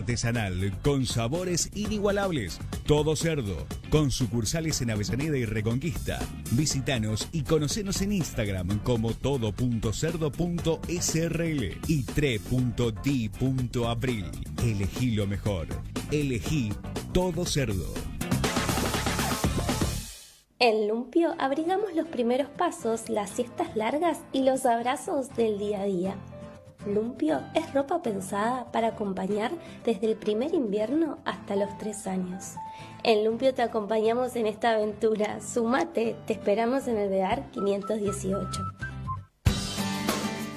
artesanal con sabores inigualables. Todo Cerdo, con sucursales en Avellaneda y Reconquista. Visítanos y conocenos en Instagram como todo.cerdo.srl y tre.di.abril. Elegí lo mejor. Elegí Todo Cerdo. En Lumpio abrigamos los primeros pasos, las siestas largas y los abrazos del día a día. Lumpio es ropa pensada para acompañar desde el primer invierno hasta los 3 años. En Lumpio te acompañamos en esta aventura. Sumate, te esperamos en el Bear 518.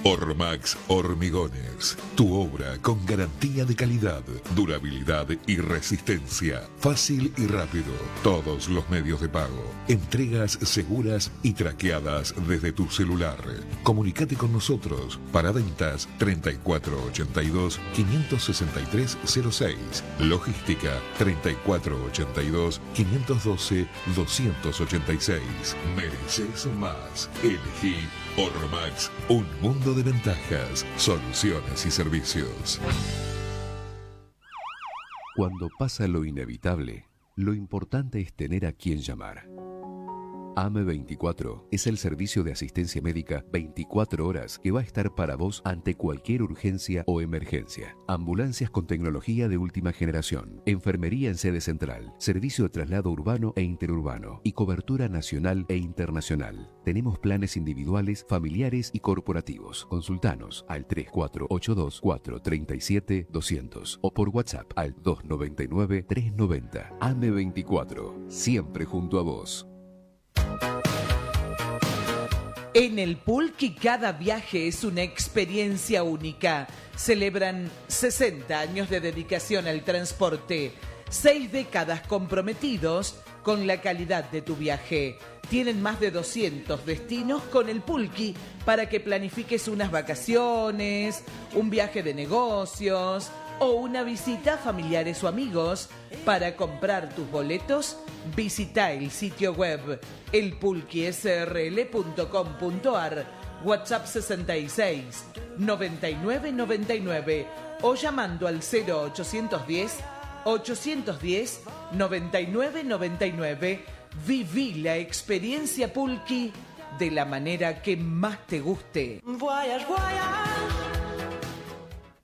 Ormax Hormigones, tu obra con garantía de calidad, durabilidad y resistencia. Fácil y rápido, todos los medios de pago. Entregas seguras y traqueadas desde tu celular. Comunicate con nosotros para ventas 3482-56306. Logística 3482-512-286. Mereces más. Elegí Ormax, un mundo de ventajas, soluciones y servicios. Cuando pasa lo inevitable, lo importante es tener a quien llamar. AM24 es el servicio de asistencia médica 24 horas que va a estar para vos ante cualquier urgencia o emergencia. Ambulancias con tecnología de última generación, enfermería en sede central, servicio de traslado urbano e interurbano y cobertura nacional e internacional. Tenemos planes individuales, familiares y corporativos. Consultanos al 3482-437-200 o por WhatsApp al 299-390. AM24, siempre junto a vos. En el Pulqui cada viaje es una experiencia única. Celebran 60 años de dedicación al transporte, 6 décadas comprometidos con la calidad de tu viaje. Tienen más de 200 destinos con el Pulqui para que planifiques unas vacaciones, un viaje de negocios o una visita a familiares o amigos. Para comprar tus boletos, visita el sitio web elpulquisrl.com.ar, WhatsApp 66 99 99 o llamando al 0810 810 99 99. Viví la experiencia Pulqui de la manera que más te guste.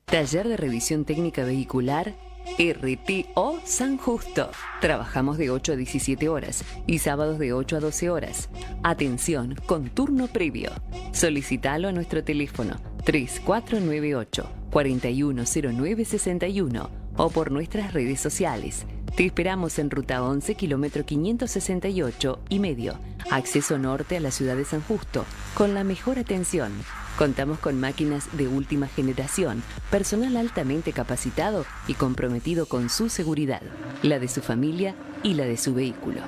Taller de Revisión Técnica Vehicular RTO San Justo. Trabajamos de 8 a 17 horas y sábados de 8 a 12 horas. Atención con turno previo. Solicitalo a nuestro teléfono 3498 410961 o por nuestras redes sociales. Te esperamos en Ruta 11, kilómetro 568 y medio. Acceso norte a la ciudad de San Justo, con la mejor atención. Contamos con máquinas de última generación, personal altamente capacitado y comprometido con su seguridad, la de su familia y la de su vehículo.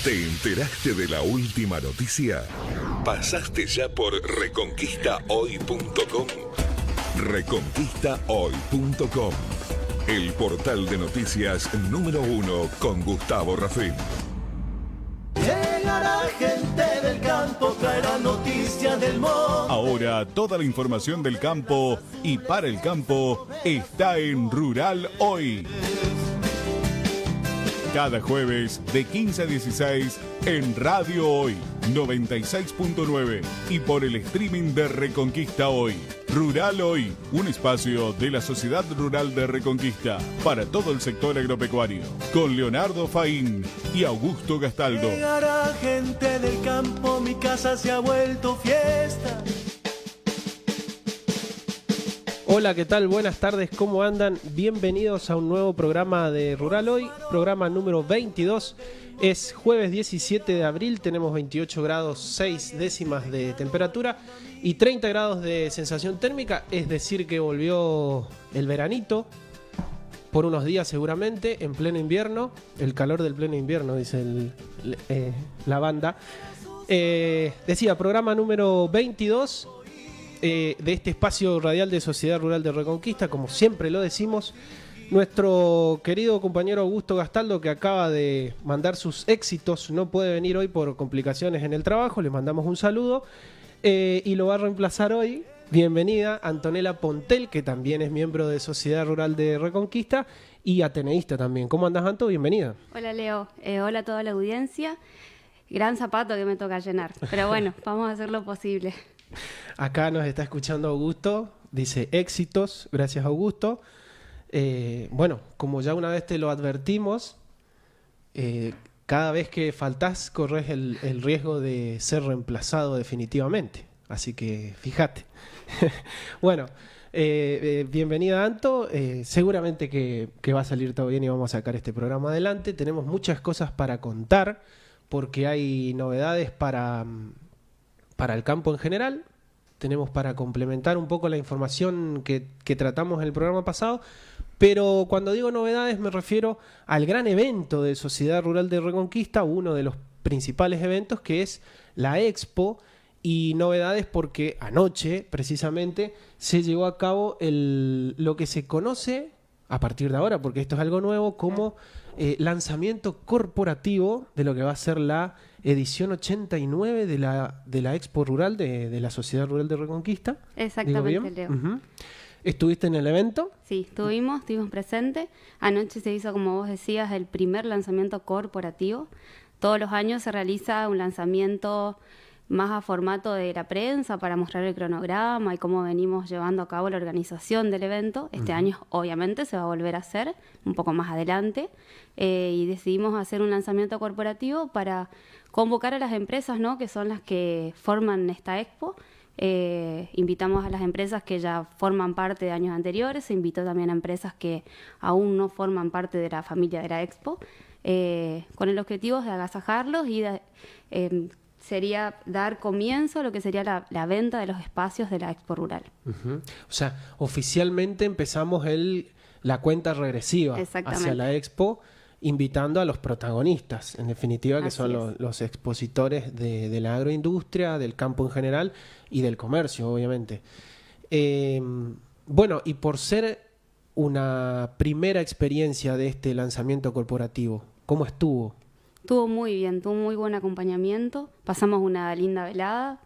¿Te enteraste de la última noticia? ¿Pasaste ya por reconquistahoy.com? Reconquistahoy.com, el portal de noticias número 1 con Gustavo Rafín. Llegará gente del campo, traerá noticias del monte. Ahora toda la información del campo y para el campo está en Rural Hoy. Cada jueves de 15 a 16 en Radio Hoy 96.9 y por el streaming de Reconquista Hoy. Rural Hoy, un espacio de la Sociedad Rural de Reconquista para todo el sector agropecuario, con Leonardo Faín y Augusto Gastaldo. Llegará gente del campo, mi casa se ha vuelto fiesta. Hola, ¿qué tal? Buenas tardes, ¿cómo andan? Bienvenidos a un nuevo programa de Rural Hoy, programa número 22. Es jueves 17 de abril, tenemos 28 grados 6 décimas de temperatura y 30 grados de sensación térmica, es decir que volvió el veranito, por unos días seguramente, en pleno invierno, el calor del pleno invierno, dice la banda. Decía, programa número 22 de este espacio radial de Sociedad Rural de Reconquista, como siempre lo decimos. Nuestro querido compañero Augusto Gastaldo, que acaba de mandar sus éxitos, no puede venir hoy por complicaciones en el trabajo, le mandamos un saludo y lo va a reemplazar hoy Bienvenida Antonella Pontel, que también es miembro de Sociedad Rural de Reconquista y ateneísta también. ¿Cómo andás, Anto? Bienvenida. Hola, Leo. Hola a toda la audiencia. Gran zapato que me toca llenar, pero bueno, vamos a hacer lo posible. Acá nos está escuchando Augusto, dice éxitos, gracias Augusto. Bueno, como ya una vez te lo advertimos, cada vez que faltás corres el riesgo de ser reemplazado definitivamente, así que fíjate. Bueno, bienvenida Anto, seguramente que va a salir todo bien y vamos a sacar este programa adelante. Tenemos muchas cosas para contar porque hay novedades para el campo en general. Tenemos para complementar un poco la información que tratamos en el programa pasado, pero cuando digo novedades me refiero al gran evento de Sociedad Rural de Reconquista, uno de los principales eventos, que es la Expo, y novedades porque anoche precisamente se llevó a cabo lo que se conoce a partir de ahora, porque esto es algo nuevo, como lanzamiento corporativo de lo que va a ser la edición 89 de la Expo Rural de la Sociedad Rural de Reconquista. Exactamente, Leo. Uh-huh. ¿Estuviste en el evento? Sí, estuvimos presentes. Anoche se hizo, como vos decías, el primer lanzamiento corporativo. Todos los años se realiza un lanzamiento más a formato de la prensa para mostrar el cronograma y cómo venimos llevando a cabo la organización del evento. Este año obviamente se va a volver a hacer un poco más adelante, y decidimos hacer un lanzamiento corporativo para convocar a las empresas, ¿no?, que son las que forman esta expo. Invitamos a las empresas que ya forman parte de años anteriores, se invitó también a empresas que aún no forman parte de la familia de la expo, con el objetivo de agasajarlos y sería dar comienzo a lo que sería la venta de los espacios de la Expo Rural. Uh-huh. O sea, oficialmente empezamos la cuenta regresiva hacia la Expo, invitando a los protagonistas, en definitiva, que son los expositores de la agroindustria, del campo en general y del comercio, obviamente. Bueno, y por ser una primera experiencia de este lanzamiento corporativo, ¿cómo estuvo? Estuvo muy bien, tuvo muy buen acompañamiento, pasamos una linda velada,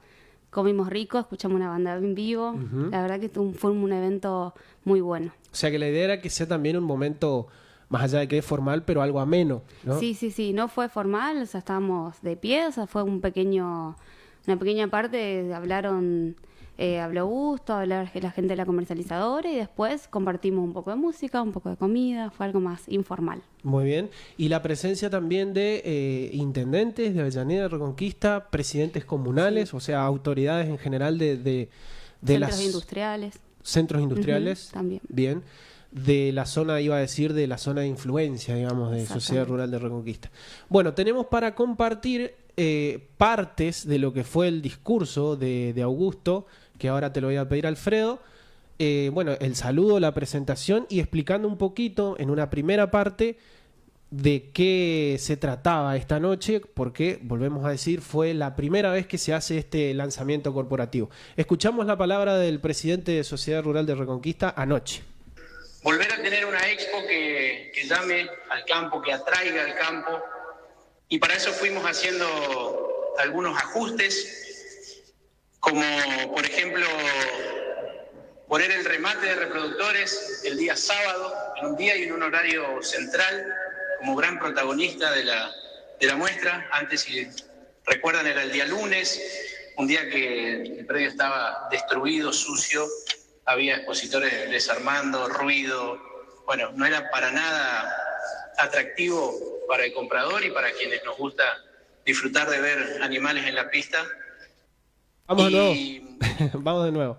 comimos rico, escuchamos una banda en vivo, la verdad que fue un evento muy bueno. O sea que la idea era que sea también un momento, más allá de que es formal, pero algo ameno, ¿no? Sí, no fue formal, o sea, estábamos de pie, o sea, fue una pequeña parte, habló Augusto, habló la gente de la comercializadora y después compartimos un poco de música, un poco de comida, fue algo más informal. Muy bien. Y la presencia también de intendentes de Avellaneda, de Reconquista, presidentes comunales, o sea, autoridades en general de centros industriales. Centros industriales, también. Bien. De la zona, iba a decir, de la zona de influencia, digamos, de Sociedad Rural de Reconquista. Bueno, tenemos para compartir partes de lo que fue el discurso de Augusto, que ahora te lo voy a pedir, Alfredo. Bueno, el saludo, la presentación y explicando un poquito en una primera parte de qué se trataba esta noche, porque, volvemos a decir, fue la primera vez que se hace este lanzamiento corporativo. Escuchamos la palabra del presidente de Sociedad Rural de Reconquista anoche. Volver a tener una expo que llame al campo, que atraiga al campo, y para eso fuimos haciendo algunos ajustes, como por ejemplo poner el remate de reproductores el día sábado, en un día y en un horario central, como gran protagonista de la muestra. Antes, si recuerdan, era el día lunes, un día que el predio estaba destruido, sucio, había expositores desarmando, ruido. Bueno, no era para nada atractivo para el comprador y para quienes nos gusta disfrutar de ver animales en la pista. Vamos de nuevo.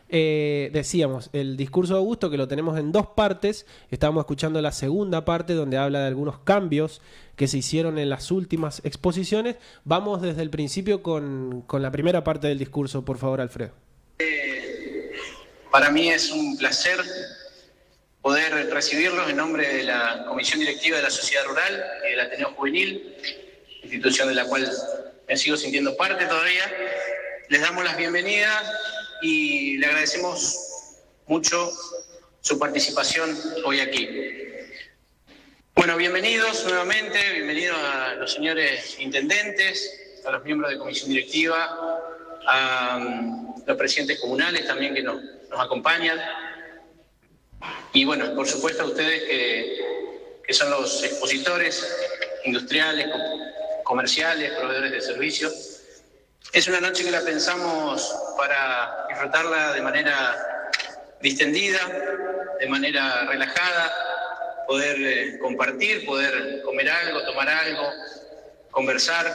Decíamos, el discurso de Augusto, que lo tenemos en dos partes. Estábamos escuchando la segunda parte donde habla de algunos cambios que se hicieron en las últimas exposiciones. Vamos desde el principio con la primera parte del discurso, por favor, Alfredo. Para mí es un placer poder recibirlos en nombre de la Comisión Directiva de la Sociedad Rural y del Ateneo Juvenil, institución de la cual me sigo sintiendo parte todavía. Les damos las bienvenidas y le agradecemos mucho su participación hoy aquí. Bueno, bienvenidos nuevamente, bienvenidos a los señores intendentes, a los miembros de comisión directiva, a los presidentes comunales también que nos acompañan. Y bueno, por supuesto a ustedes que son los expositores industriales, comerciales, proveedores de servicios. Es una noche que la pensamos para disfrutarla de manera distendida, de manera relajada, poder compartir, poder comer algo, tomar algo, conversar.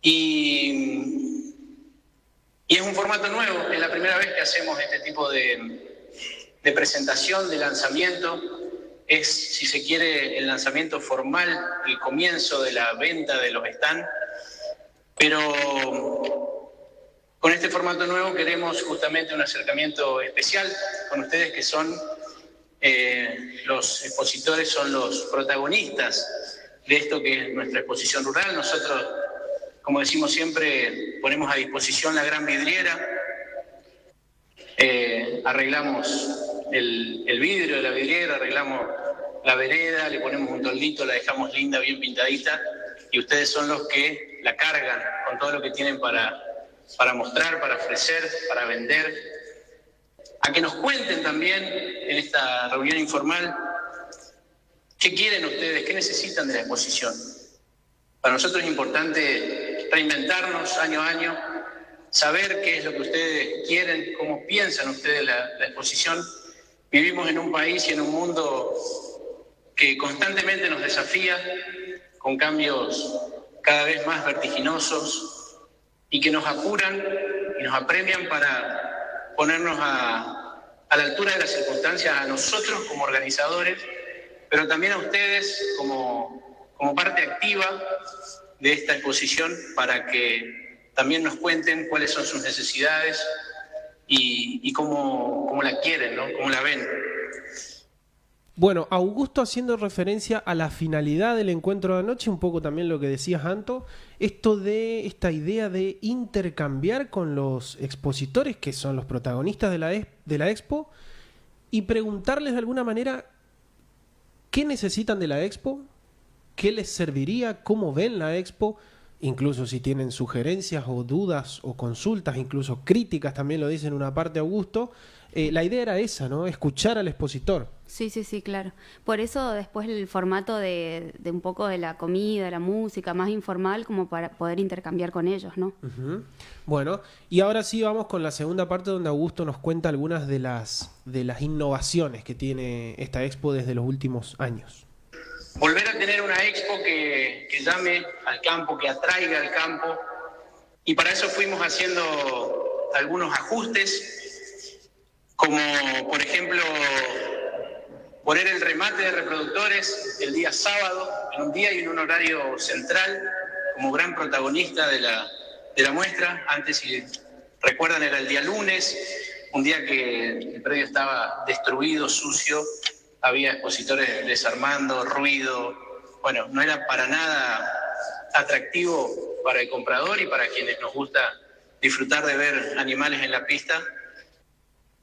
Y es un formato nuevo, es la primera vez que hacemos este tipo de presentación, de lanzamiento. Es, si se quiere, el lanzamiento formal, el comienzo de la venta de los stands. Pero con este formato nuevo queremos justamente un acercamiento especial con ustedes que son los expositores, son los protagonistas de esto que es nuestra exposición rural. Nosotros, como decimos siempre, ponemos a disposición la gran vidriera, arreglamos el vidrio de la vidriera, arreglamos la vereda, le ponemos un toldito, la dejamos linda, bien pintadita, y ustedes son los que la cargan con todo lo que tienen para mostrar, para ofrecer, para vender. A que nos cuenten también en esta reunión informal qué quieren ustedes, qué necesitan de la exposición. Para nosotros es importante reinventarnos año a año, saber qué es lo que ustedes quieren, cómo piensan ustedes la exposición. Vivimos en un país y en un mundo que constantemente nos desafía con cambios cada vez más vertiginosos y que nos apuran y nos apremian para ponernos a la altura de las circunstancias, a nosotros como organizadores, pero también a ustedes como parte activa de esta exposición, para que también nos cuenten cuáles son sus necesidades y cómo la quieren, ¿no? Cómo la ven. Bueno, Augusto, haciendo referencia a la finalidad del encuentro de anoche, un poco también lo que decías, Anto, esta idea de intercambiar con los expositores, que son los protagonistas de la expo, y preguntarles de alguna manera qué necesitan de la expo, qué les serviría, cómo ven la expo, incluso si tienen sugerencias o dudas o consultas, incluso críticas, también lo dice en una parte Augusto. La idea era esa, ¿no? Escuchar al expositor. Sí, claro. Por eso después el formato de un poco de la comida, la música, más informal, como para poder intercambiar con ellos, ¿no? Uh-huh. Bueno, y ahora sí vamos con la segunda parte, donde Augusto nos cuenta algunas de las innovaciones que tiene esta expo desde los últimos años. Volver a tener una expo que llame al campo, que atraiga al campo, y para eso fuimos haciendo algunos ajustes, como por ejemplo poner el remate de reproductores el día sábado, en un día y en un horario central, como gran protagonista de la muestra. Antes, si recuerdan, era el día lunes, un día que el predio estaba destruido, sucio, había expositores desarmando, ruido. Bueno, no era para nada atractivo para el comprador y para quienes nos gusta disfrutar de ver animales en la pista.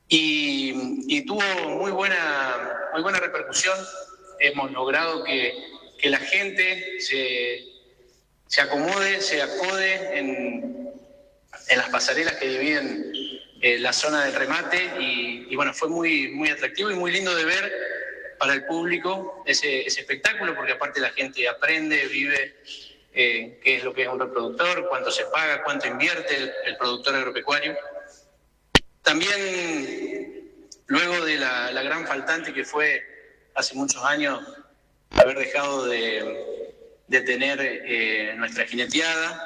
Y tuvo muy buena repercusión. Hemos logrado que la gente se acomode, se acode en las pasarelas que dividen la zona del remate, y bueno, fue muy atractivo y muy lindo de ver para el público ese espectáculo, porque aparte la gente aprende, vive qué es lo que es un reproductor, cuánto se paga, cuánto invierte el productor agropecuario. También, luego de la gran faltante que fue hace muchos años haber dejado de tener nuestra jineteada,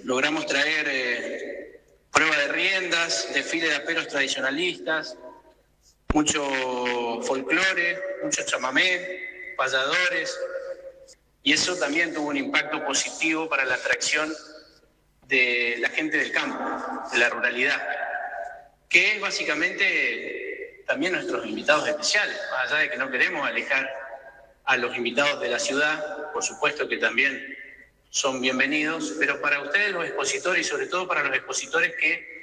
logramos traer prueba de riendas, desfile de aperos tradicionalistas, mucho folclore, mucho chamamé, payadores, y eso también tuvo un impacto positivo para la atracción de la gente del campo, de la ruralidad, que es básicamente también nuestros invitados especiales, más allá de que no queremos alejar a los invitados de la ciudad, por supuesto que también son bienvenidos, pero para ustedes los expositores, y sobre todo para los expositores que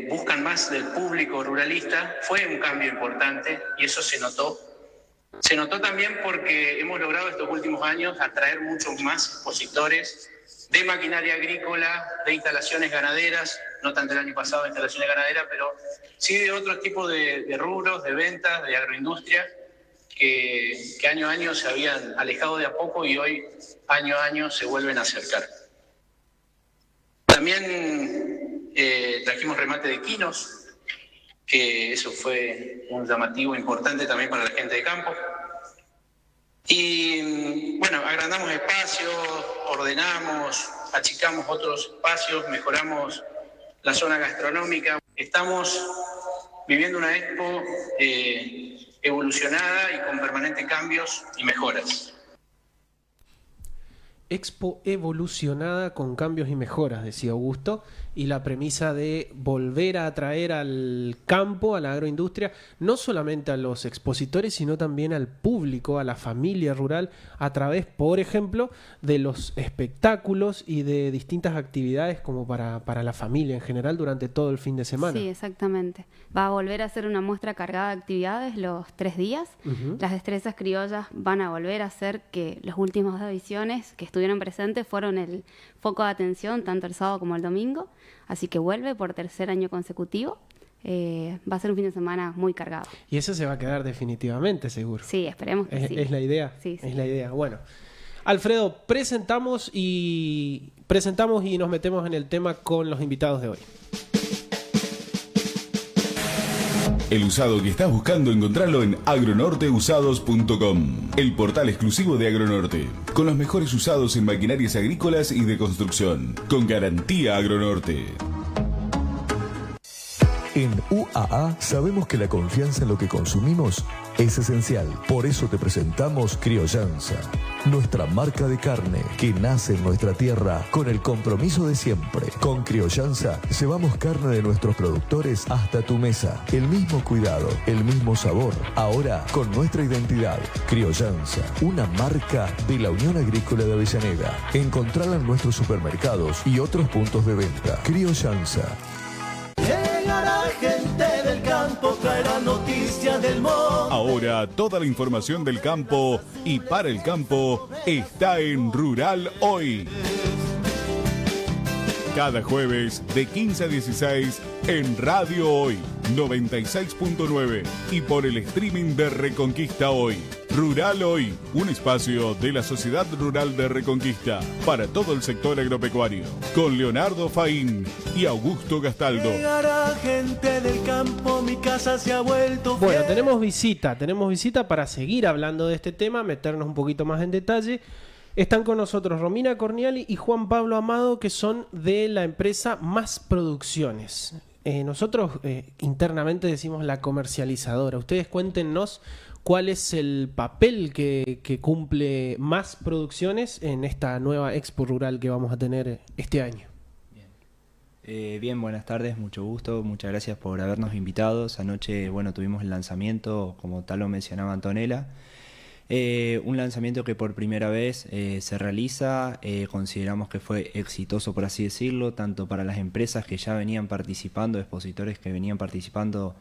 buscan más del público ruralista, fue un cambio importante, y eso se notó. Se notó también porque hemos logrado estos últimos años atraer muchos más expositores de maquinaria agrícola, de instalaciones ganaderas, no tanto el año pasado de instalaciones ganaderas, pero sí de otro tipo de rubros, de ventas, de agroindustria, que año a año se habían alejado de a poco y hoy año a año se vuelven a acercar. También trajimos remate de quinos, que eso fue un llamativo importante también para la gente de campo. Y bueno, agrandamos espacios, ordenamos, achicamos otros espacios, mejoramos la zona gastronómica. Estamos viviendo una expo evolucionada y con permanentes cambios y mejoras. Expo evolucionada con cambios y mejoras, decía Augusto, y la premisa de volver a atraer al campo, a la agroindustria, no solamente a los expositores, sino también al público, a la familia rural, a través, por ejemplo, de los espectáculos y de distintas actividades como para la familia en general durante todo el fin de semana. Sí, exactamente. Va a volver a ser una muestra cargada de actividades los 3 días. Las destrezas criollas van a volver a hacer que las últimas ediciones que estuvieron presentes fueron el foco de atención tanto el sábado como el domingo, así que vuelve por 3er año consecutivo. Va a ser un fin de semana muy cargado. Y eso se va a quedar definitivamente, seguro. Sí, esperemos que sí. Es la idea. Sí. Es la idea. Bueno, Alfredo, presentamos y nos metemos en el tema con los invitados de hoy. El usado que estás buscando encontrarlo en agronorteusados.com, el portal exclusivo de Agronorte, con los mejores usados en maquinarias agrícolas y de construcción, con garantía Agronorte. En UAA sabemos que la confianza en lo que consumimos es esencial. Por eso te presentamos Criollanza, nuestra marca de carne que nace en nuestra tierra con el compromiso de siempre. Con Criollanza llevamos carne de nuestros productores hasta tu mesa. El mismo cuidado, el mismo sabor, ahora con nuestra identidad. Criollanza, una marca de la Unión Agrícola de Avellaneda. Encontrala en nuestros supermercados y otros puntos de venta. Criollanza. Llegará gente del campo, traerá noticias del monte. Ahora toda la información del campo y para el campo está en Rural Hoy. Cada jueves de 15 a 16 en Radio Hoy 96.9 y por el streaming de Reconquista Hoy. Rural Hoy, un espacio de la Sociedad Rural de Reconquista para todo el sector agropecuario, con Leonardo Faín y Augusto Gastaldo. Llegará gente del campo, mi casa se ha vuelto fiel. Bueno, tenemos visita para seguir hablando de este tema, meternos un poquito más en detalle. Están con nosotros Romina Corniali y Juan Pablo Amado, que son de la empresa Más Producciones. Nosotros internamente decimos la comercializadora. Ustedes cuéntenos cuál es el papel que cumple Más Producciones en esta nueva Expo Rural que vamos a tener este año. Bien, buenas tardes, mucho gusto, muchas gracias por habernos invitado. Anoche, tuvimos el lanzamiento, como tal lo mencionaba Antonella. Un lanzamiento que por primera vez se realiza, consideramos que fue exitoso, por así decirlo, tanto para las empresas que ya venían participando, expositores que venían participando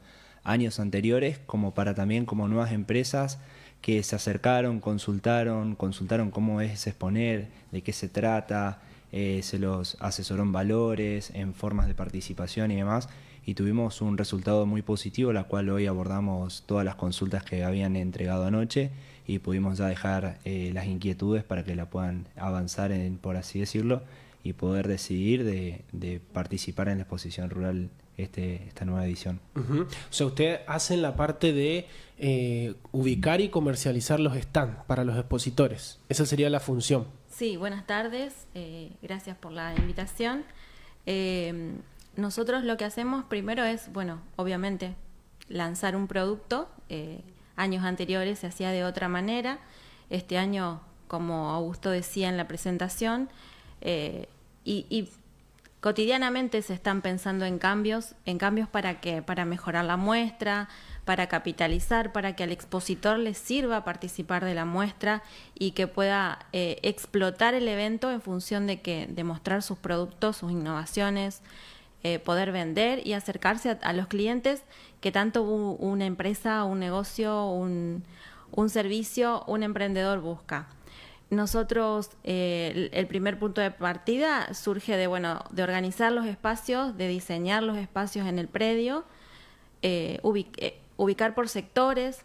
años anteriores, como para también como nuevas empresas que se acercaron, consultaron cómo es exponer, de qué se trata, se los asesoró en valores, en formas de participación y demás, y tuvimos un resultado muy positivo, la cual hoy abordamos todas las consultas que habían entregado anoche y pudimos ya dejar las inquietudes para que la puedan avanzar, por así decirlo, y poder decidir de participar en la exposición rural esta nueva edición. O sea, ustedes hacen la parte de ubicar y comercializar los stands para los expositores. Esa sería la función. Sí, buenas tardes. Gracias por la invitación. Nosotros lo que hacemos primero es, obviamente, lanzar un producto. Años anteriores se hacía de otra manera. Este año, como Augusto decía en la presentación, y cotidianamente se están pensando en cambios para que, para mejorar la muestra, para capitalizar, para que al expositor le sirva participar de la muestra y que pueda explotar el evento en función de mostrar sus productos, sus innovaciones, poder vender y acercarse a los clientes que tanto una empresa, un negocio, un servicio, un emprendedor busca. nosotros, el primer punto de partida surge de organizar los espacios, de diseñar los espacios en el predio, ubicar por sectores.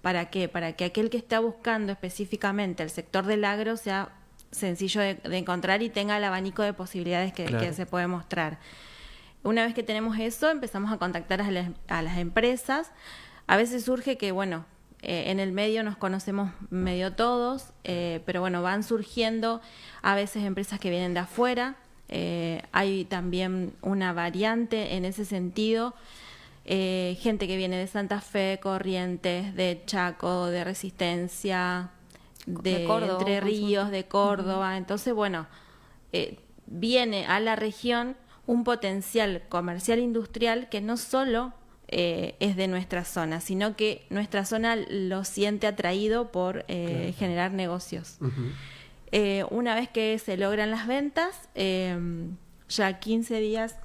¿Para qué? Para que aquel que está buscando específicamente el sector del agro sea sencillo de encontrar y tenga el abanico de posibilidades que se puede mostrar. Una vez que tenemos eso, empezamos a contactar a las empresas. A veces surge que, en el medio nos conocemos medio todos, pero van surgiendo a veces empresas que vienen de afuera. Hay también una variante en ese sentido. Gente que viene de Santa Fe, Corrientes, de Chaco, de Resistencia, de Córdoba, Entre Ríos, de Córdoba. Entonces, viene a la región un potencial comercial industrial que no solo es de nuestra zona, sino que nuestra zona lo siente atraído por generar negocios. Una vez que se logran las ventas, ya 15 días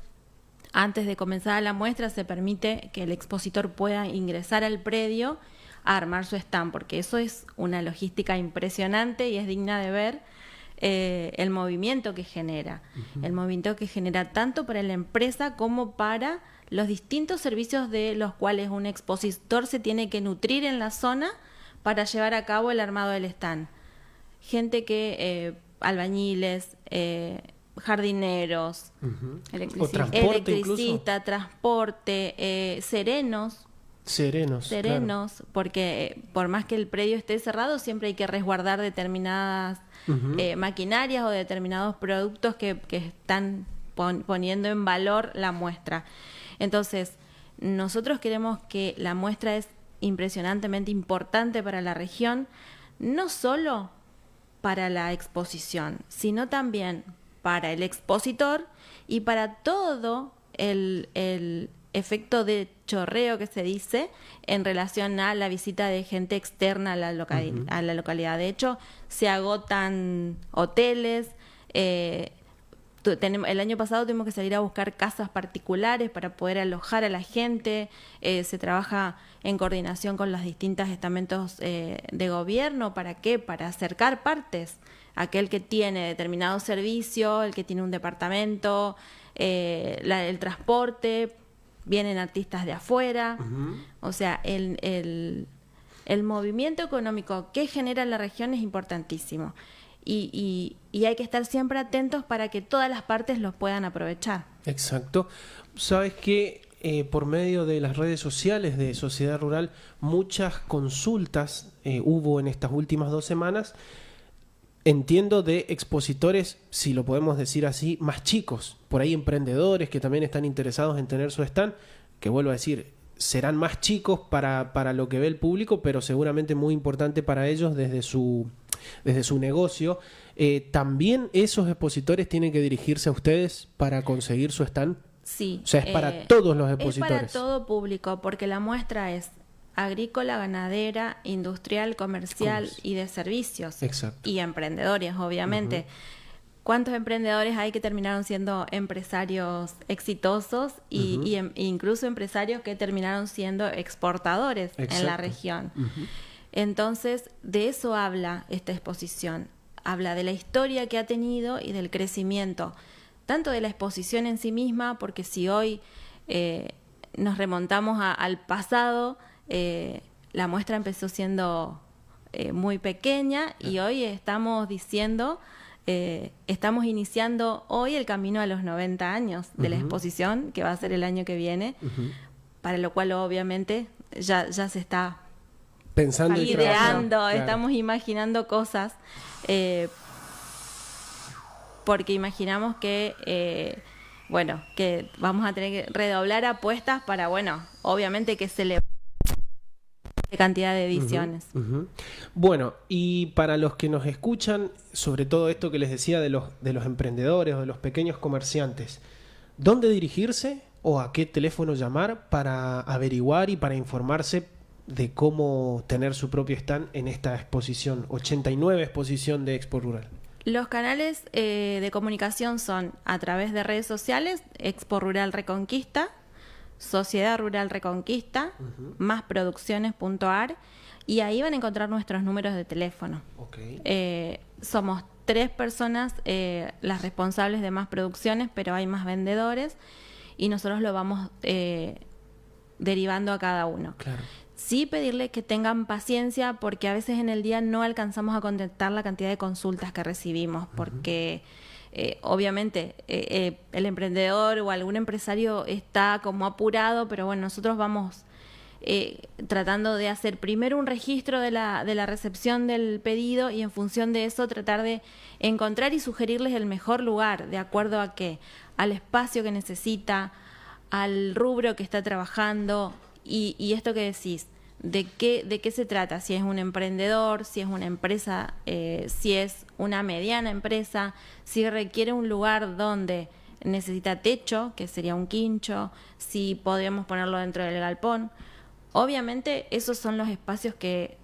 antes de comenzar la muestra se permite que el expositor pueda ingresar al predio a armar su stand, porque eso es una logística impresionante y es digna de ver el movimiento que genera. El movimiento que genera tanto para la empresa como para los distintos servicios de los cuales un expositor se tiene que nutrir en la zona para llevar a cabo el armado del stand. Gente que, albañiles, jardineros, electricista, transporte, serenos, porque por más que el predio esté cerrado, siempre hay que resguardar determinadas maquinarias o determinados productos que están poniendo en valor la muestra. Entonces, nosotros queremos que la muestra es impresionantemente importante para la región, no solo para la exposición, sino también para el expositor y para todo el efecto de chorreo que se dice en relación a la visita de gente externa a la localidad. De hecho, se agotan hoteles. El año pasado tuvimos que salir a buscar casas particulares para poder alojar a la gente. Se trabaja en coordinación con los distintos estamentos de gobierno. ¿Para qué? Para acercar partes. Aquel que tiene determinado servicio, el que tiene un departamento, el transporte, vienen artistas de afuera. O sea, el movimiento económico que genera la región es importantísimo. Y hay que estar siempre atentos para que todas las partes los puedan aprovechar. Exacto. Sabes que por medio de las redes sociales de Sociedad Rural, muchas consultas hubo en estas últimas 2 semanas, entiendo, de expositores, si lo podemos decir así, más chicos. Por ahí emprendedores que también están interesados en tener su stand, que vuelvo a decir, serán más chicos para lo que ve el público, pero seguramente muy importante para ellos desde su negocio. ¿También esos expositores tienen que dirigirse a ustedes para conseguir su stand? Sí. O sea, es para todos los expositores. Es para todo público, porque la muestra es agrícola, ganadera, industrial, comercial y de servicios. Exacto. Y emprendedores, obviamente. ¿Cuántos emprendedores hay que terminaron siendo empresarios exitosos y incluso empresarios que terminaron siendo exportadores en la región? Entonces, de eso habla esta exposición. Habla de la historia que ha tenido y del crecimiento, tanto de la exposición en sí misma, porque si hoy nos remontamos al pasado, la muestra empezó siendo muy pequeña y hoy estamos iniciando hoy el camino a los 90 años de la exposición, que va a ser el año que viene, para lo cual obviamente ya se está pensando y ideando, claro. Estamos imaginando cosas, porque imaginamos que que vamos a tener que redoblar apuestas para, obviamente que se le cantidad de ediciones. Bueno, y para los que nos escuchan, sobre todo esto que les decía de los emprendedores o de los pequeños comerciantes, ¿dónde dirigirse o a qué teléfono llamar para averiguar y para informarse de cómo tener su propio stand en esta exposición, 89 exposición de Expo Rural? Los canales de comunicación son a través de redes sociales, Expo Rural Reconquista, Sociedad Rural Reconquista, másproducciones.ar, y ahí van a encontrar nuestros números de teléfono. Somos 3 personas las responsables de Más Producciones, pero hay más vendedores y nosotros lo vamos derivando a cada uno. Claro. Sí pedirle que tengan paciencia porque a veces en el día no alcanzamos a contestar la cantidad de consultas que recibimos porque obviamente el emprendedor o algún empresario está como apurado, pero bueno, nosotros vamos tratando de hacer primero un registro de la recepción del pedido y en función de eso tratar de encontrar y sugerirles el mejor lugar de acuerdo a qué, al espacio que necesita, al rubro que está trabajando y esto que decís, de qué se trata, si es un emprendedor, si es una empresa, si es una mediana empresa, si requiere un lugar donde necesita techo, que sería un quincho, si podemos ponerlo dentro del galpón. Obviamente esos son los espacios que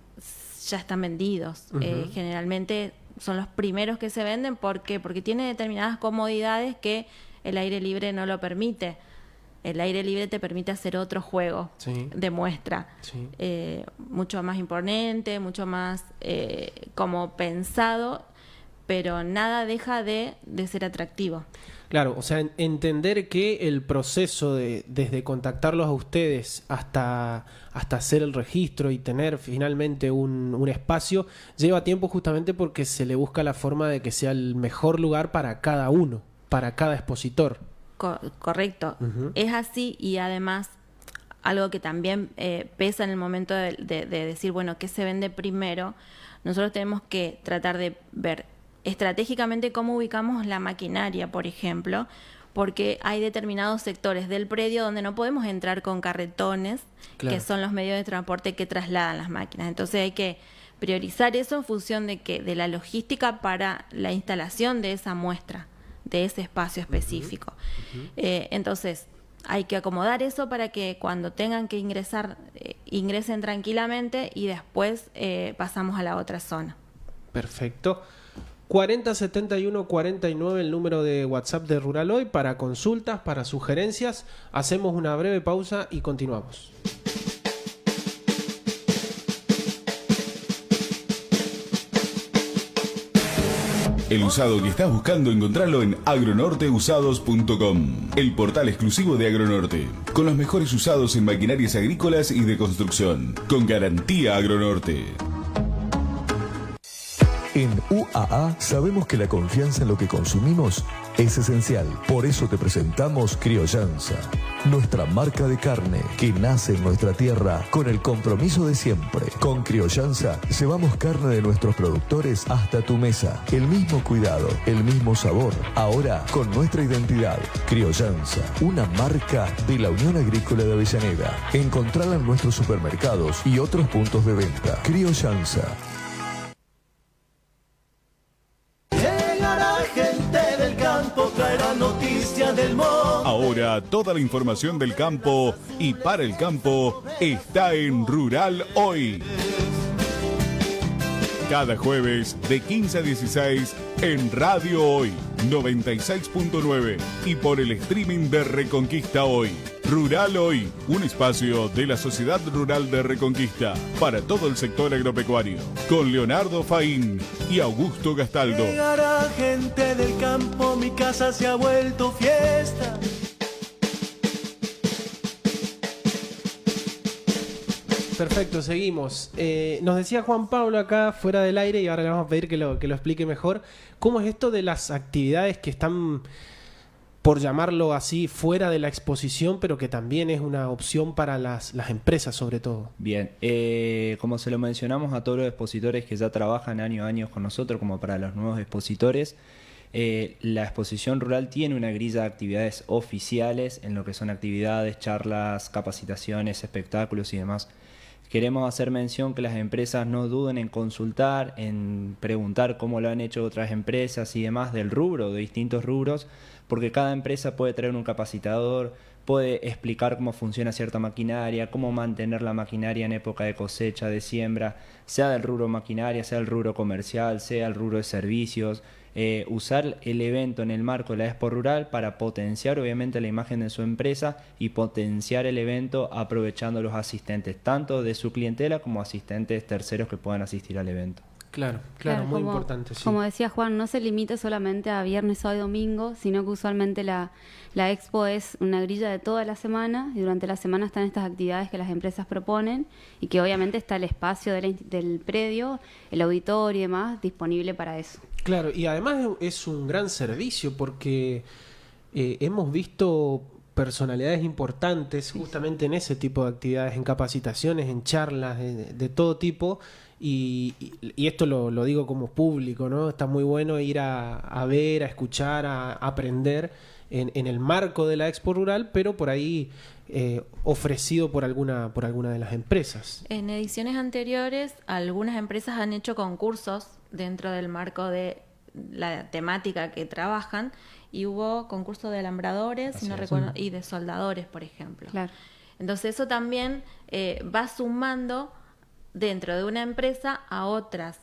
ya están vendidos. Generalmente son los primeros que se venden. ¿Por qué? Porque tiene determinadas comodidades que el aire libre no lo permite. El aire libre te permite hacer otro juego de muestra. Mucho más imponente, mucho más como pensado, pero nada deja de ser atractivo. Claro, o sea, entender que el proceso desde contactarlos a ustedes hasta hacer el registro y tener finalmente un espacio lleva tiempo justamente porque se le busca la forma de que sea el mejor lugar para cada uno, para cada expositor. Correcto, es así y además algo que también pesa en el momento de decir, bueno, ¿qué se vende primero? Nosotros tenemos que tratar de ver estratégicamente cómo ubicamos la maquinaria, por ejemplo, porque hay determinados sectores del predio donde no podemos entrar con carretones, que son los medios de transporte que trasladan las máquinas. Entonces hay que priorizar eso en función de la logística para la instalación de esa muestra, de ese espacio específico. Entonces hay que acomodar eso para que cuando tengan que ingresar, ingresen tranquilamente y después pasamos a la otra zona. Perfecto. 407149 el número de WhatsApp de Rural Hoy para consultas, para sugerencias. Hacemos una breve pausa y continuamos. El usado que estás buscando encontrarlo en agronorteusados.com, el portal exclusivo de Agronorte, con los mejores usados en maquinarias agrícolas y de construcción, con garantía Agronorte. En UAA sabemos que la confianza en lo que consumimos es esencial. Por eso te presentamos Criollanza, nuestra marca de carne que nace en nuestra tierra con el compromiso de siempre. Con Criollanza llevamos carne de nuestros productores hasta tu mesa. El mismo cuidado, el mismo sabor, ahora con nuestra identidad. Criollanza, una marca de la Unión Agrícola de Avellaneda. Encontrala en nuestros supermercados y otros puntos de venta. Criollanza. Traerá noticias del monte. Ahora toda la información del campo y para el campo está en Rural Hoy. Cada jueves de 15 a 16 en Radio Hoy 96.9 y por el streaming de Reconquista Hoy. Rural Hoy, un espacio de la Sociedad Rural de Reconquista para todo el sector agropecuario, con Leonardo Faín y Augusto Gastaldo. Llegará gente del campo, mi casa se ha vuelto fiesta. Perfecto, seguimos. Nos decía Juan Pablo acá fuera del aire y ahora le vamos a pedir que lo explique mejor. ¿Cómo es esto de las actividades que están, por llamarlo así, fuera de la exposición, pero que también es una opción para las empresas sobre todo? Bien, como se lo mencionamos a todos los expositores que ya trabajan año a año con nosotros, como para los nuevos expositores, la exposición rural tiene una grilla de actividades oficiales en lo que son actividades, charlas, capacitaciones, espectáculos y demás. Queremos hacer mención que las empresas no duden en consultar, en preguntar cómo lo han hecho otras empresas y demás del rubro, de distintos rubros, porque cada empresa puede traer un capacitador, puede explicar cómo funciona cierta maquinaria, cómo mantener la maquinaria en época de cosecha, de siembra, sea del rubro maquinaria, sea del rubro comercial, sea el rubro de servicios. usar el evento en el marco de la Expo Rural para potenciar obviamente la imagen de su empresa y potenciar el evento aprovechando los asistentes, tanto de su clientela como asistentes terceros que puedan asistir al evento. Claro, muy importante. Sí. Como decía Juan, no se limita solamente a viernes, sábado y domingo, sino que usualmente la expo es una grilla de toda la semana y durante la semana están estas actividades que las empresas proponen y que obviamente está el espacio del predio, el auditorio y demás disponible para eso. Claro, y además es un gran servicio porque hemos visto personalidades importantes justamente en ese tipo de actividades, en capacitaciones, en charlas de todo tipo. Y esto lo digo como público, ¿no? Está muy bueno ir a ver, a escuchar, a aprender en el marco de la Expo Rural, pero por ahí ofrecido por alguna de las empresas. En ediciones anteriores, algunas empresas han hecho concursos dentro del marco de la temática que trabajan y hubo concursos de alambradores y de soldadores, por ejemplo. Claro. Entonces eso también va sumando dentro de una empresa a otras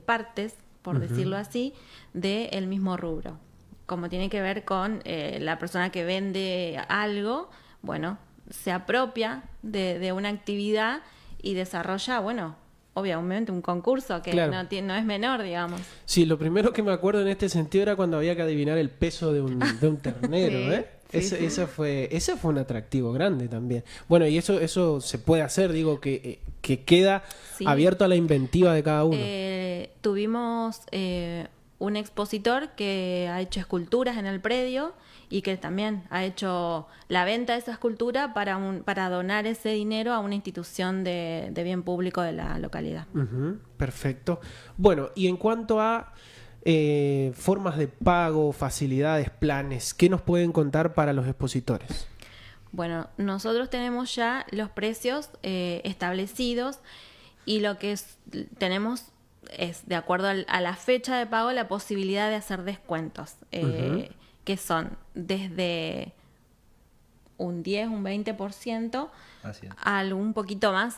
partes, por decirlo así, del mismo rubro. Como tiene que ver con la persona que vende algo, bueno, se apropia de una actividad y desarrolla, bueno, obviamente un concurso que claro. no es menor, digamos. Sí, lo primero que me acuerdo en este sentido era cuando había que adivinar el peso de un ternero, Sí. ¿eh? Sí, Ese fue un atractivo grande también. Bueno, y eso se puede hacer, digo, que queda abierto a la inventiva de cada uno. Tuvimos un expositor que ha hecho esculturas en el predio y que también ha hecho la venta de esa escultura para donar ese dinero a una institución de bien público de la localidad. Perfecto. Bueno, y en cuanto a formas de pago, facilidades, planes, ¿qué nos pueden contar para los expositores? Bueno, nosotros tenemos ya los precios establecidos y lo que tenemos es, de acuerdo a la fecha de pago, la posibilidad de hacer descuentos, que son desde un 10, un 20%, algo un poquito más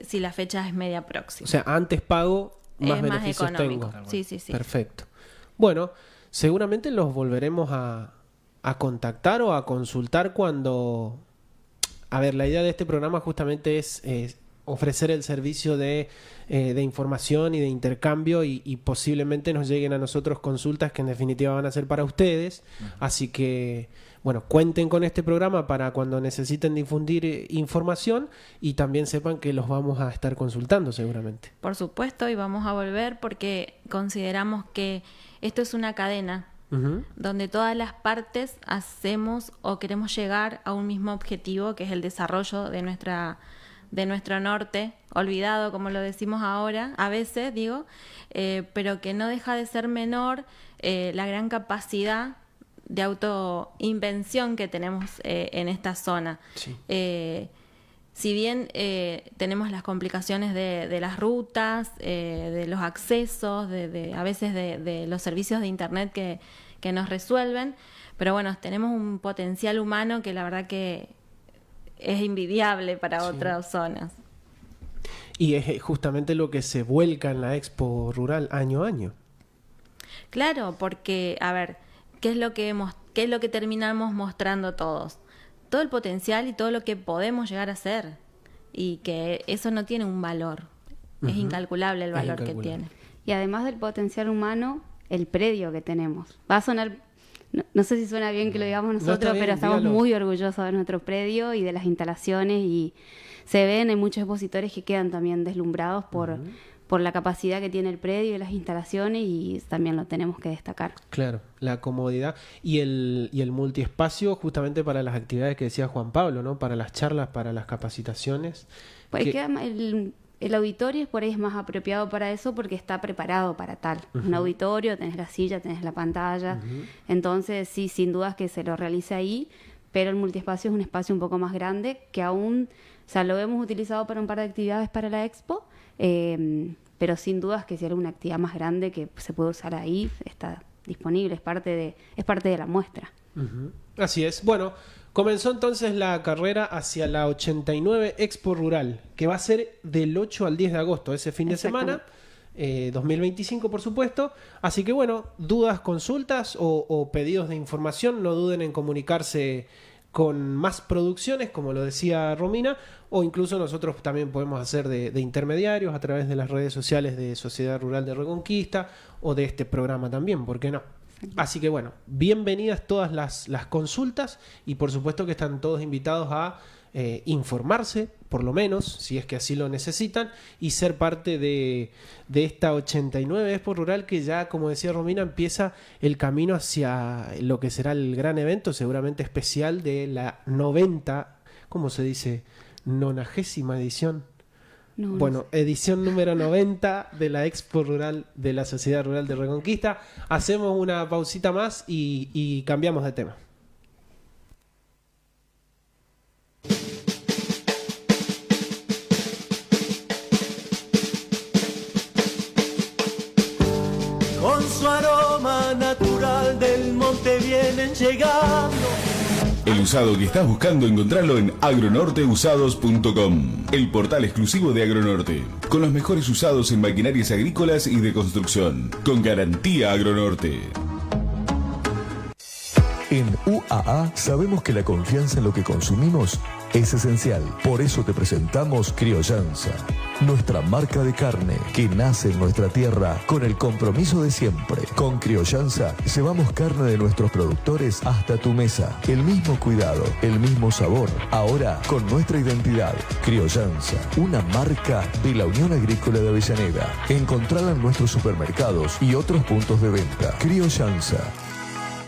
si la fecha es media próxima. O sea, antes pago, más es beneficios más económico. tengo. Sí. Perfecto. Bueno, seguramente los volveremos a contactar o a consultar cuando... A ver, la idea de este programa justamente es ofrecer el servicio de información y de intercambio y posiblemente nos lleguen a nosotros consultas que en definitiva van a ser para ustedes. Así que, bueno, cuenten con este programa para cuando necesiten difundir información y también sepan que los vamos a estar consultando seguramente. Por supuesto, y vamos a volver porque consideramos que esto es una cadena donde todas las partes hacemos o queremos llegar a un mismo objetivo, que es el desarrollo de nuestro norte, olvidado como lo decimos ahora, a veces digo, pero que no deja de ser menor la gran capacidad de autoinvención que tenemos en esta zona. Sí. Si bien tenemos las complicaciones de las rutas, de los accesos, a veces de los servicios de internet que nos resuelven, pero bueno, tenemos un potencial humano que la verdad que es envidiable para otras zonas. Y es justamente lo que se vuelca en la Expo Rural año a año. Claro, porque, a ver, ¿qué es lo que terminamos mostrando todos? Todo el potencial y todo lo que podemos llegar a ser. Y que eso no tiene un valor. Es incalculable el valor que tiene. Y además del potencial humano, el predio que tenemos. Va a sonar... No sé si suena bien que lo digamos nosotros, pero estamos muy orgullosos de nuestro predio y de las instalaciones y se ven, hay muchos expositores que quedan también deslumbrados por la capacidad que tiene el predio y las instalaciones y también lo tenemos que destacar. Claro, la comodidad y el multiespacio justamente para las actividades que decía Juan Pablo, ¿no? Para las charlas, para las capacitaciones. Pues el auditorio por ahí es más apropiado para eso porque está preparado para tal. Un auditorio, tenés la silla, tenés la pantalla. Entonces, sí, sin dudas que se lo realice ahí, pero el multiespacio es un espacio un poco más grande que aún, o sea, lo hemos utilizado para un par de actividades para la expo, pero sin dudas que si hay alguna actividad más grande que se puede usar ahí, está disponible, es parte de la muestra. Así es. Bueno, comenzó entonces la carrera hacia la 89 Expo Rural, que va a ser del 8 al 10 de agosto, ese fin de semana. 2025, por supuesto. Así que bueno, dudas, consultas o pedidos de información, no duden en comunicarse con más producciones, como lo decía Romina, o incluso nosotros también podemos hacer de intermediarios a través de las redes sociales de Sociedad Rural de Reconquista o de este programa también, ¿por qué no? Así que bueno, bienvenidas todas las consultas y por supuesto que están todos invitados a informarse, por lo menos, si es que así lo necesitan, y ser parte de esta 89 Expo Rural que ya, como decía Romina, empieza el camino hacia lo que será el gran evento, seguramente especial de la 90, ¿cómo se dice? 90ª edición. No, bueno, edición número 90 de la Expo Rural de la Sociedad Rural de Reconquista. Hacemos una pausita más y cambiamos de tema. Con su aroma natural del monte vienen llegando. El usado que estás buscando, encontralo en agronorteusados.com, el portal exclusivo de Agronorte, con los mejores usados en maquinarias agrícolas y de construcción, con garantía Agronorte. En UAA sabemos que la confianza en lo que consumimos es esencial. Por eso te presentamos Criollanza, nuestra marca de carne que nace en nuestra tierra con el compromiso de siempre. Con Criollanza llevamos carne de nuestros productores hasta tu mesa. El mismo cuidado, el mismo sabor, ahora con nuestra identidad. Criollanza, una marca de la Unión Agrícola de Avellaneda. Encontrala en nuestros supermercados y otros puntos de venta. Criollanza.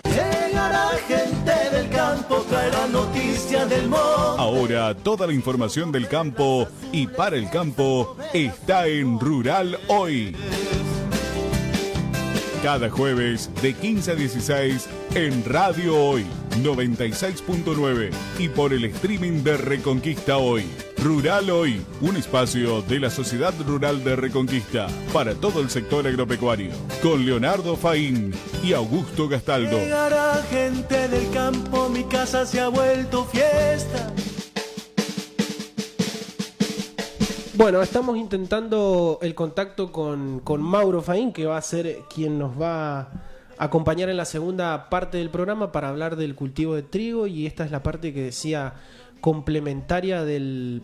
Llegará gente del campo, traerá noticias del monte. Ahora toda la información del campo y para el campo está en Rural Hoy. Cada jueves de 15 a 16 en Radio Hoy 96.9 y por el streaming de Reconquista Hoy. Rural Hoy, un espacio de la Sociedad Rural de Reconquista para todo el sector agropecuario, con Leonardo Faín y Augusto Gastaldo. Llegará gente del campo, mi casa se ha vuelto fiesta. Bueno, estamos intentando el contacto con Mauro Faín, que va a ser quien nos va a acompañar en la segunda parte del programa para hablar del cultivo de trigo, y esta es la parte que decía complementaria del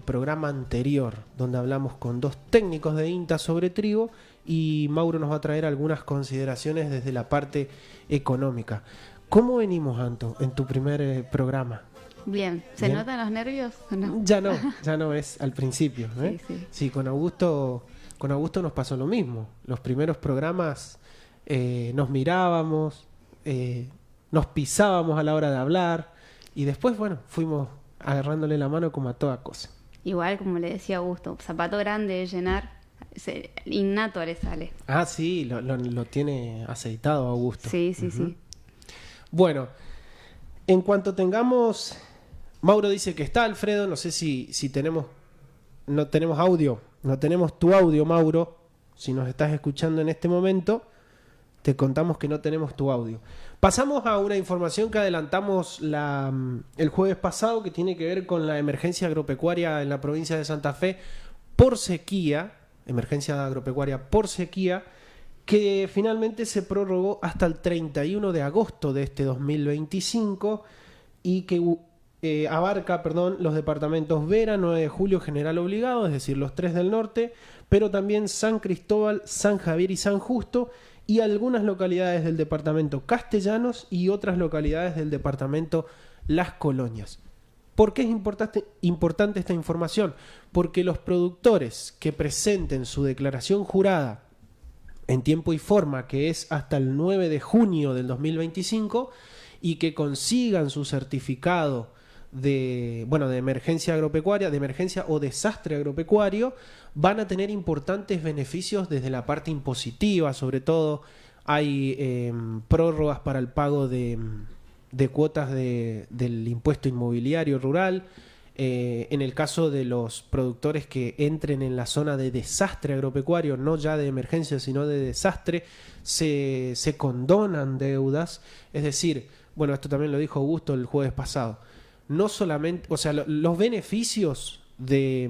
programa anterior, donde hablamos con dos técnicos de INTA sobre trigo, y Mauro nos va a traer algunas consideraciones desde la parte económica. ¿Cómo venimos, Anto, en tu primer programa? Bien, ¿se ¿Bien? notan los nervios o no? Ya no es al principio, ¿eh? Sí. Con Augusto nos pasó lo mismo. Los primeros programas nos mirábamos, nos pisábamos a la hora de hablar, y después, bueno, fuimos agarrándole la mano como a toda cosa. Igual, como le decía Augusto, zapato grande de llenar, innato le sale. Ah, sí, lo tiene aceitado Augusto. Sí. Bueno, en cuanto tengamos... Mauro dice que está, Alfredo, no sé si no tenemos audio, no tenemos tu audio, Mauro. Si nos estás escuchando en este momento, te contamos que no tenemos tu audio. Pasamos a una información que adelantamos el jueves pasado, que tiene que ver con la emergencia agropecuaria en la provincia de Santa Fe por sequía, emergencia agropecuaria por sequía, que finalmente se prorrogó hasta el 31 de agosto de este 2025 y que abarca los departamentos Vera, 9 de Julio, General Obligado, es decir, los 3 del norte, pero también San Cristóbal, San Javier y San Justo, y algunas localidades del departamento Castellanos y otras localidades del departamento Las Colonias. ¿Por qué es importante esta información? Porque los productores que presenten su declaración jurada en tiempo y forma, que es hasta el 9 de junio del 2025, y que consigan su certificado de emergencia agropecuaria, de emergencia o desastre agropecuario, van a tener importantes beneficios desde la parte impositiva. Sobre todo hay prórrogas para el pago de cuotas del impuesto inmobiliario rural. En el caso de los productores que entren en la zona de desastre agropecuario, no ya de emergencia sino de desastre, se condonan deudas. Es decir, bueno, esto también lo dijo Augusto el jueves pasado, no solamente, o sea, los beneficios de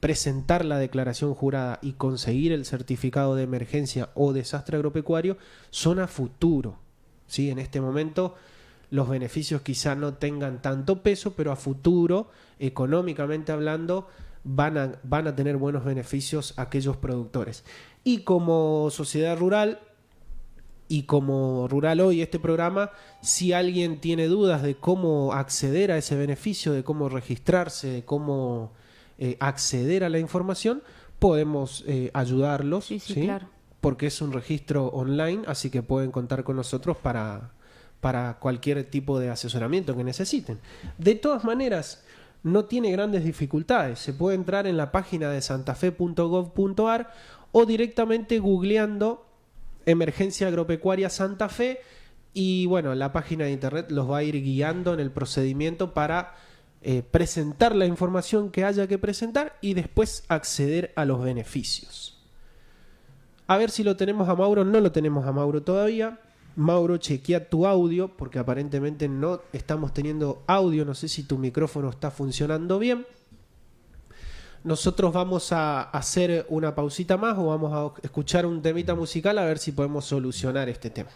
presentar la declaración jurada y conseguir el certificado de emergencia o desastre agropecuario son a futuro, ¿sí? En este momento los beneficios quizá no tengan tanto peso, pero a futuro, económicamente hablando, van a tener buenos beneficios aquellos productores. Y como sociedad rural y como Rural Hoy, este programa, si alguien tiene dudas de cómo acceder a ese beneficio, de cómo registrarse, de cómo acceder a la información, podemos ayudarlos, Sí, ¿sí? claro. Porque es un registro online, así que pueden contar con nosotros para cualquier tipo de asesoramiento que necesiten. De todas maneras, no tiene grandes dificultades. Se puede entrar en la página de santafe.gov.ar o directamente googleando Emergencia Agropecuaria Santa Fe, y bueno, la página de internet los va a ir guiando en el procedimiento para presentar la información que haya que presentar y después acceder a los beneficios. A ver si lo tenemos a Mauro. No lo tenemos a Mauro todavía. Mauro, chequea tu audio porque aparentemente no estamos teniendo audio. No sé si tu micrófono está funcionando bien. Nosotros vamos a hacer una pausita más o vamos a escuchar un temita musical a ver si podemos solucionar este tema.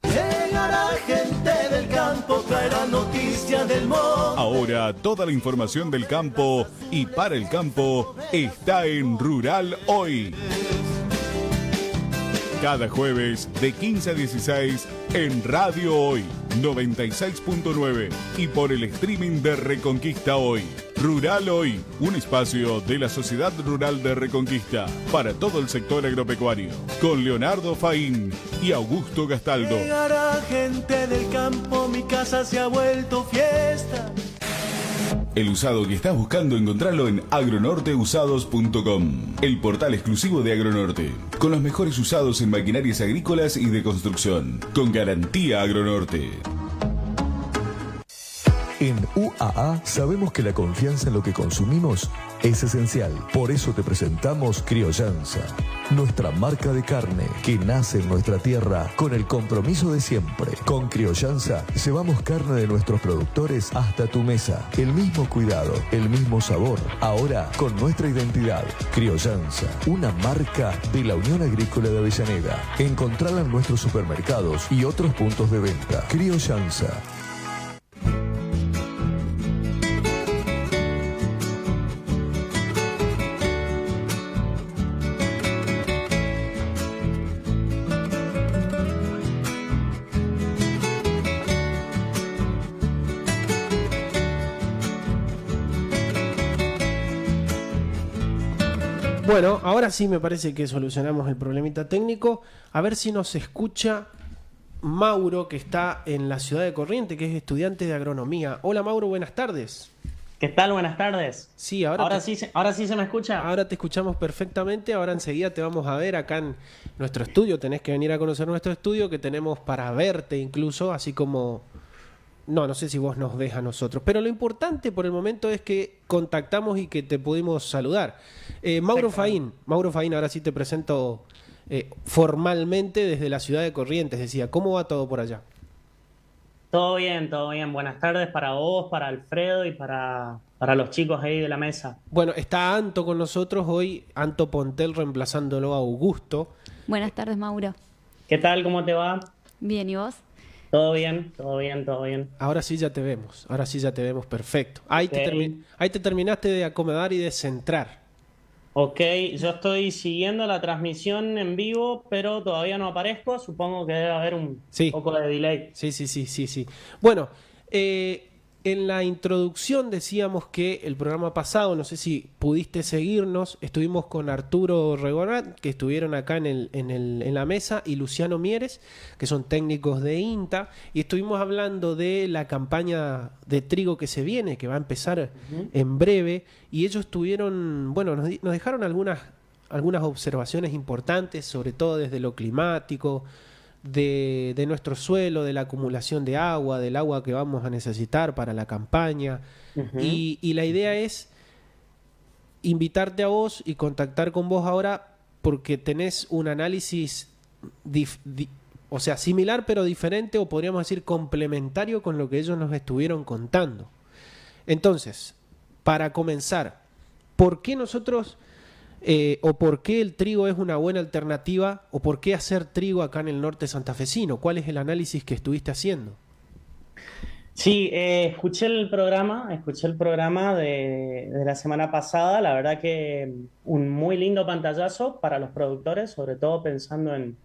Llegará gente del campo, traerá noticias del monte. Ahora toda la información del campo y para el campo está en Rural Hoy. Cada jueves de 15 a 16 en Radio Hoy 96.9 y por el streaming de Reconquista Hoy. Rural Hoy, un espacio de la Sociedad Rural de Reconquista para todo el sector agropecuario, con Leonardo Faín y Augusto Gastaldo. Llegará gente del campo, mi casa se ha vuelto fiesta. El usado que estás buscando, encontrarlo en agronorteusados.com, el portal exclusivo de Agronorte, con los mejores usados en maquinarias agrícolas y de construcción, con garantía Agronorte. En UAA sabemos que la confianza en lo que consumimos es esencial. Por eso te presentamos Criollanza, nuestra marca de carne que nace en nuestra tierra con el compromiso de siempre. Con Criollanza llevamos carne de nuestros productores hasta tu mesa. El mismo cuidado, el mismo sabor, ahora con nuestra identidad. Criollanza, una marca de la Unión Agrícola de Avellaneda. Encontrala en nuestros supermercados y otros puntos de venta. Criollanza. Bueno, ahora sí me parece que solucionamos el problemita técnico. A ver si nos escucha Mauro, que está en la ciudad de Corrientes, que es estudiante de agronomía. Hola Mauro, buenas tardes. ¿Qué tal? Buenas tardes. Sí, ahora sí se me escucha. Ahora te escuchamos perfectamente. Ahora enseguida te vamos a ver acá en nuestro estudio. Tenés que venir a conocer nuestro estudio que tenemos para verte incluso, así como... No sé si vos nos ves a nosotros, pero lo importante por el momento es que contactamos y que te pudimos saludar. Mauro Faín, ahora sí te presento formalmente desde la ciudad de Corrientes. Decía, ¿cómo va todo por allá? Todo bien. Buenas tardes para vos, para Alfredo y para los chicos ahí de la mesa. Bueno, está Anto con nosotros hoy, Anto Pontel reemplazándolo a Augusto. Buenas tardes, Mauro. ¿Qué tal? ¿Cómo te va? Bien, ¿y vos? Todo bien. Ahora sí ya te vemos, perfecto. Ahí te terminaste de acomodar y de centrar. Ok, yo estoy siguiendo la transmisión en vivo, pero todavía no aparezco. Supongo que debe haber un poco de delay. Sí. Bueno, en la introducción decíamos que el programa pasado, no sé si pudiste seguirnos, estuvimos con Arturo Regonat, que estuvieron acá en la mesa, y Luciano Mieres, que son técnicos de INTA, y estuvimos hablando de la campaña de trigo que se viene, que va a empezar en breve, y ellos tuvieron, nos dejaron algunas observaciones importantes, sobre todo desde lo climático, de nuestro suelo, de la acumulación de agua, del agua que vamos a necesitar para la campaña. Y la idea es invitarte a vos y contactar con vos ahora porque tenés un análisis similar pero diferente, o podríamos decir complementario con lo que ellos nos estuvieron contando. Entonces, para comenzar, ¿por qué nosotros o por qué el trigo es una buena alternativa o por qué hacer trigo acá en el norte santafesino? ¿Cuál es el análisis que estuviste haciendo? Sí, escuché el programa de la semana pasada. La verdad que un muy lindo pantallazo para los productores, sobre todo pensando en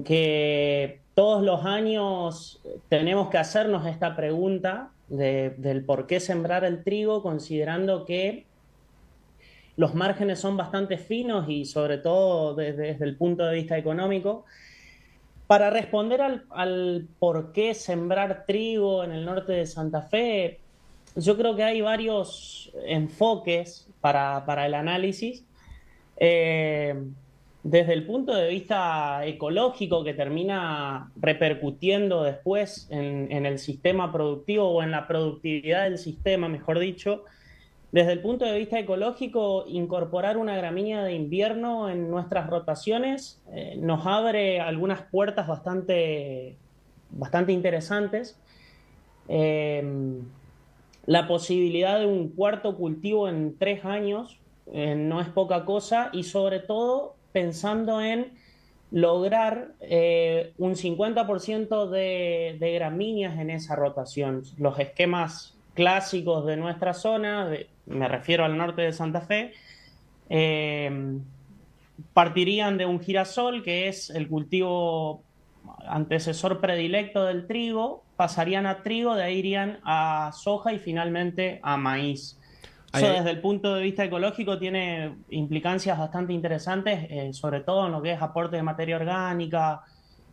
que todos los años tenemos que hacernos esta pregunta del por qué sembrar el trigo, considerando que los márgenes son bastante finos y sobre todo desde el punto de vista económico. Para responder al por qué sembrar trigo en el norte de Santa Fe, yo creo que hay varios enfoques para el análisis. Desde el punto de vista ecológico, que termina repercutiendo después en el sistema productivo o en la productividad del sistema, mejor dicho. Desde el punto de vista ecológico, incorporar una gramínea de invierno en nuestras rotaciones nos abre algunas puertas bastante interesantes. La posibilidad de un cuarto cultivo en 3 años no es poca cosa, y sobre todo pensando en lograr un 50% de gramíneas en esa rotación. Los esquemas clásicos de nuestra zona, me refiero al norte de Santa Fe, partirían de un girasol, que es el cultivo antecesor predilecto del trigo, pasarían a trigo, de ahí irían a soja y finalmente a maíz. Eso desde el punto de vista ecológico tiene implicancias bastante interesantes, sobre todo en lo que es aporte de materia orgánica,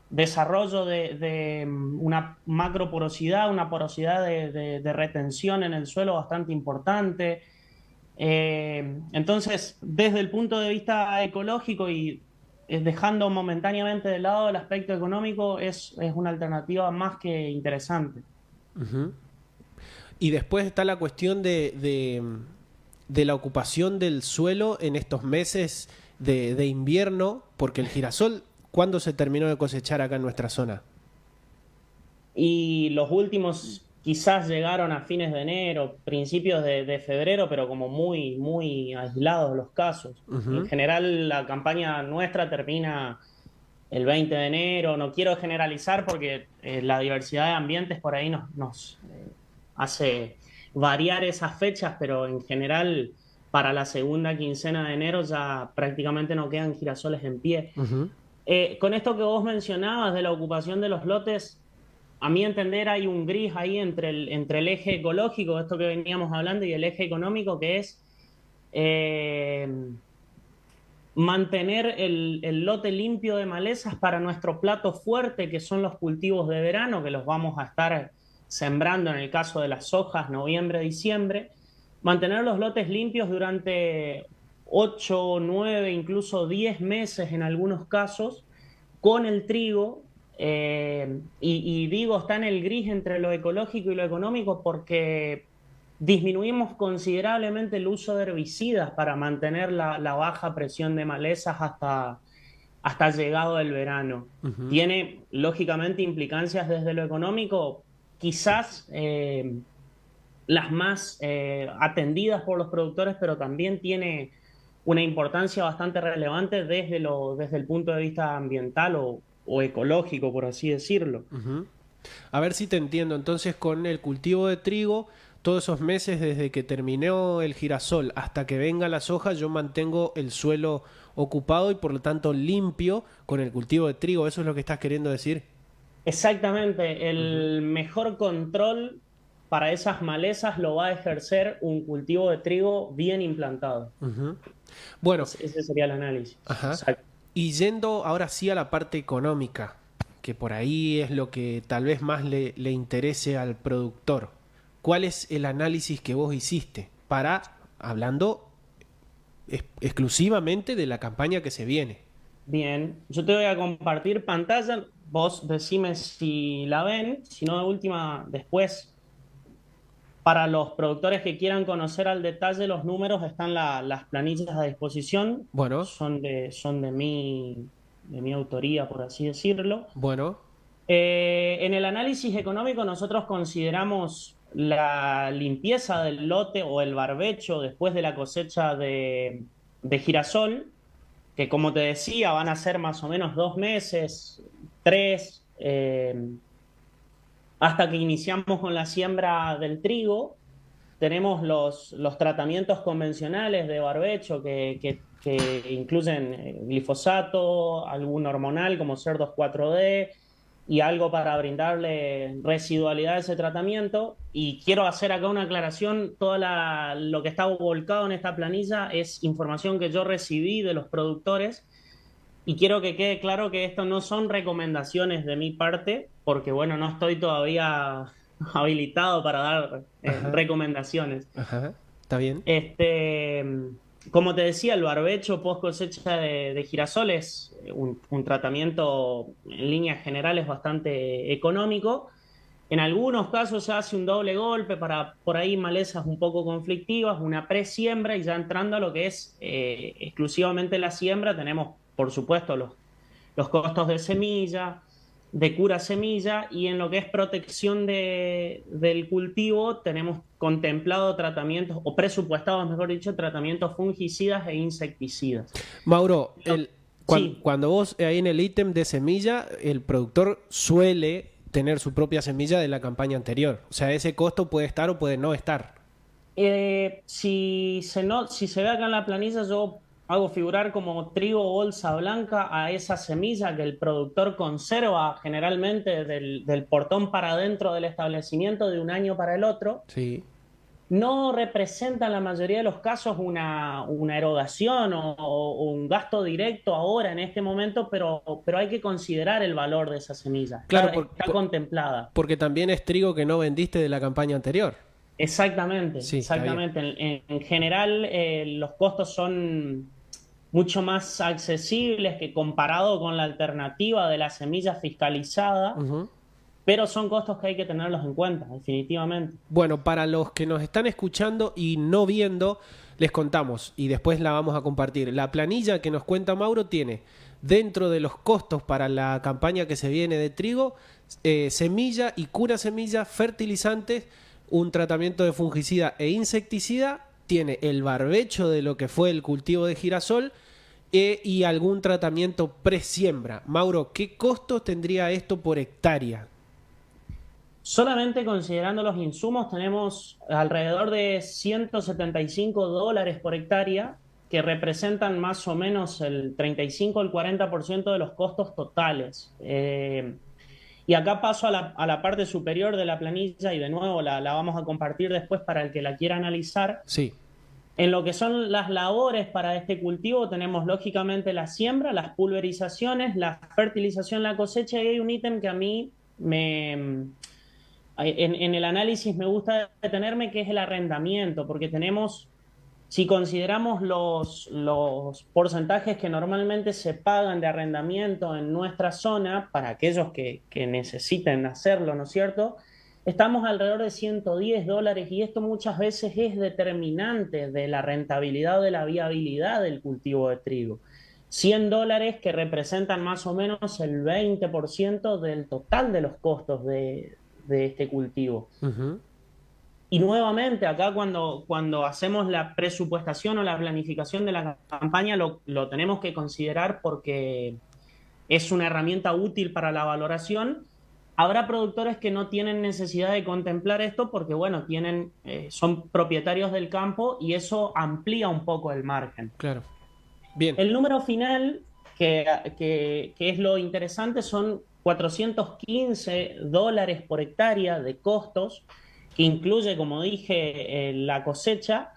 desarrollo de una macroporosidad, una porosidad de retención en el suelo bastante importante. Entonces, desde el punto de vista ecológico y dejando momentáneamente de lado el aspecto económico, es una alternativa más que interesante. Uh-huh. Y después está la cuestión de la ocupación del suelo en estos meses de invierno, porque el girasol, ¿cuándo se terminó de cosechar acá en nuestra zona? Y los últimos quizás llegaron a fines de enero, principios de febrero, pero como muy, muy aislados los casos. Uh-huh. En general, la campaña nuestra termina el 20 de enero. No quiero generalizar porque la diversidad de ambientes por ahí nos hace variar esas fechas, pero en general para la segunda quincena de enero ya prácticamente no quedan girasoles en pie. Uh-huh. Con esto que vos mencionabas de la ocupación de los lotes, a mi entender hay un gris ahí entre el eje ecológico, esto que veníamos hablando, y el eje económico, que es mantener el lote limpio de malezas para nuestro plato fuerte, que son los cultivos de verano, que los vamos a estar sembrando en el caso de las sojas noviembre, diciembre. Mantener los lotes limpios durante 8, 9, incluso 10 meses en algunos casos, con el trigo. Y digo, está en el gris entre lo ecológico y lo económico porque disminuimos considerablemente el uso de herbicidas para mantener la baja presión de malezas hasta llegado el verano. Uh-huh. Tiene, lógicamente, implicancias desde lo económico, quizás las más atendidas por los productores, pero también tiene una importancia bastante relevante desde el punto de vista ambiental o ecológico, por así decirlo. Uh-huh. A ver si te entiendo. Entonces, con el cultivo de trigo, todos esos meses desde que terminó el girasol hasta que venga la soja, yo mantengo el suelo ocupado y por lo tanto limpio con el cultivo de trigo. ¿Eso es lo que estás queriendo decir? Exactamente. El mejor control para esas malezas lo va a ejercer un cultivo de trigo bien implantado. Uh-huh. Bueno, ese sería el análisis. Ajá. Y yendo ahora sí a la parte económica, que por ahí es lo que tal vez más le interese al productor. ¿Cuál es el análisis que vos hiciste hablando exclusivamente de la campaña que se viene? Bien, yo te voy a compartir pantalla, vos decime si la ven, si no de última después. Para los productores que quieran conocer al detalle los números, están las planillas a disposición. Bueno. Son de mi autoría, por así decirlo. Bueno. En el análisis económico nosotros consideramos la limpieza del lote o el barbecho después de la cosecha de girasol, que como te decía van a ser más o menos 2 meses, 3, hasta que iniciamos con la siembra del trigo. Tenemos los tratamientos convencionales de barbecho que incluyen glifosato, algún hormonal como CER2,4-D y algo para brindarle residualidad a ese tratamiento. Y quiero hacer acá una aclaración: lo que está volcado en esta planilla es información que yo recibí de los productores, y quiero que quede claro que esto no son recomendaciones de mi parte, porque bueno, no estoy todavía habilitado para dar recomendaciones. Ajá, está bien. Como te decía, el barbecho post cosecha de girasol es un tratamiento en líneas generales bastante económico. En algunos casos se hace un doble golpe para por ahí malezas un poco conflictivas, una presiembra, y ya entrando a lo que es exclusivamente la siembra, tenemos por supuesto los costos de semilla, de cura semilla, y en lo que es protección del cultivo tenemos contemplado tratamientos, o presupuestados mejor dicho, tratamientos fungicidas e insecticidas. Mauro, Sí. cuando vos ahí en el ítem de semilla, el productor suele tener su propia semilla de la campaña anterior. O sea, ese costo puede estar o puede no estar. Si se ve acá en la planilla, yo hago figurar como trigo o bolsa blanca a esa semilla que el productor conserva generalmente del portón para adentro del establecimiento de un año para el otro. Sí. No representa en la mayoría de los casos una erogación o un gasto directo ahora en este momento, pero hay que considerar el valor de esa semilla. Claro, está contemplada. Porque también es trigo que no vendiste de la campaña anterior. Exactamente, Sí, exactamente. En general, los costos son mucho más accesibles que comparado con la alternativa de la semilla fiscalizada, pero son costos que hay que tenerlos en cuenta, definitivamente. Bueno, para los que nos están escuchando y no viendo, les contamos y después la vamos a compartir. La planilla que nos cuenta Mauro tiene, dentro de los costos para la campaña que se viene de trigo, semilla y cura semilla, fertilizantes, un tratamiento de fungicida e insecticida, tiene el barbecho de lo que fue el cultivo de girasol y algún tratamiento presiembra. Mauro, ¿qué costos tendría esto por hectárea? Solamente considerando los insumos tenemos alrededor de $175 por hectárea, que representan más o menos el 35 al 40% de los costos totales. Y acá paso a la parte superior de la planilla y de nuevo la vamos a compartir después para el que la quiera analizar. Sí. En lo que son las labores para este cultivo tenemos lógicamente la siembra, las pulverizaciones, la fertilización, la cosecha, y hay un ítem que a mí en el análisis me gusta detenerme, que es el arrendamiento, porque tenemos, si consideramos los porcentajes que normalmente se pagan de arrendamiento en nuestra zona, para aquellos que necesiten hacerlo, ¿no es cierto?, estamos alrededor de $110, y esto muchas veces es determinante de la rentabilidad o de la viabilidad del cultivo de trigo. $100 que representan más o menos el 20% del total de los costos de este cultivo. Y nuevamente acá cuando hacemos la presupuestación o la planificación de la campaña lo tenemos que considerar porque es una herramienta útil para la valoración. Habrá productores que no tienen necesidad de contemplar esto porque, bueno, son propietarios del campo y eso amplía un poco el margen. Claro. Bien. El número final, que es lo interesante, son $415 por hectárea de costos, que incluye, como dije, la cosecha.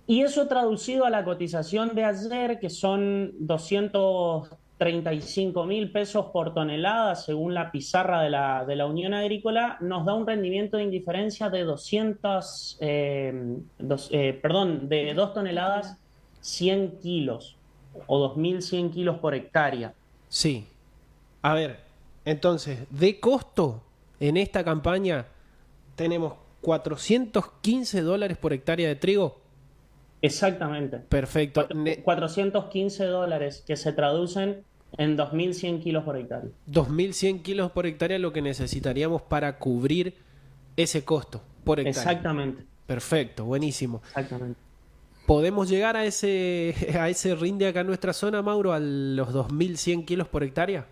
Y eso traducido a la cotización de ayer, que son 235.000 pesos por tonelada, según la pizarra de la Unión Agrícola, nos da un rendimiento de indiferencia de 2 toneladas 100 kilos, o 2.100 kilos por hectárea. Sí. A ver, entonces, de costo, en esta campaña tenemos $415 por hectárea de trigo. Exactamente. Perfecto. $415 que se traducen en 2.100 kilos por hectárea. 2.100 kilos por hectárea lo que necesitaríamos para cubrir ese costo por hectárea. Exactamente. Perfecto, buenísimo. Exactamente. ¿Podemos llegar a ese rinde acá en nuestra zona, Mauro, a los 2.100 kilos por hectárea?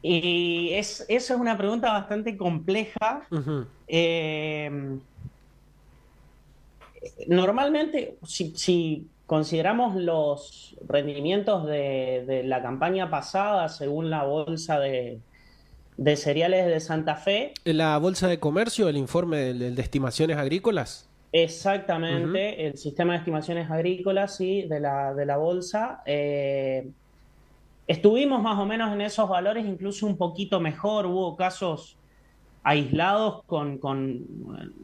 Y esa es una pregunta bastante compleja. Uh-huh. Normalmente, si consideramos los rendimientos de la campaña pasada, según la bolsa de cereales de Santa Fe. ¿La bolsa de comercio, el informe de estimaciones agrícolas? Exactamente, el sistema de estimaciones agrícolas, sí, de la bolsa. Estuvimos más o menos en esos valores, incluso un poquito mejor. Hubo casos aislados con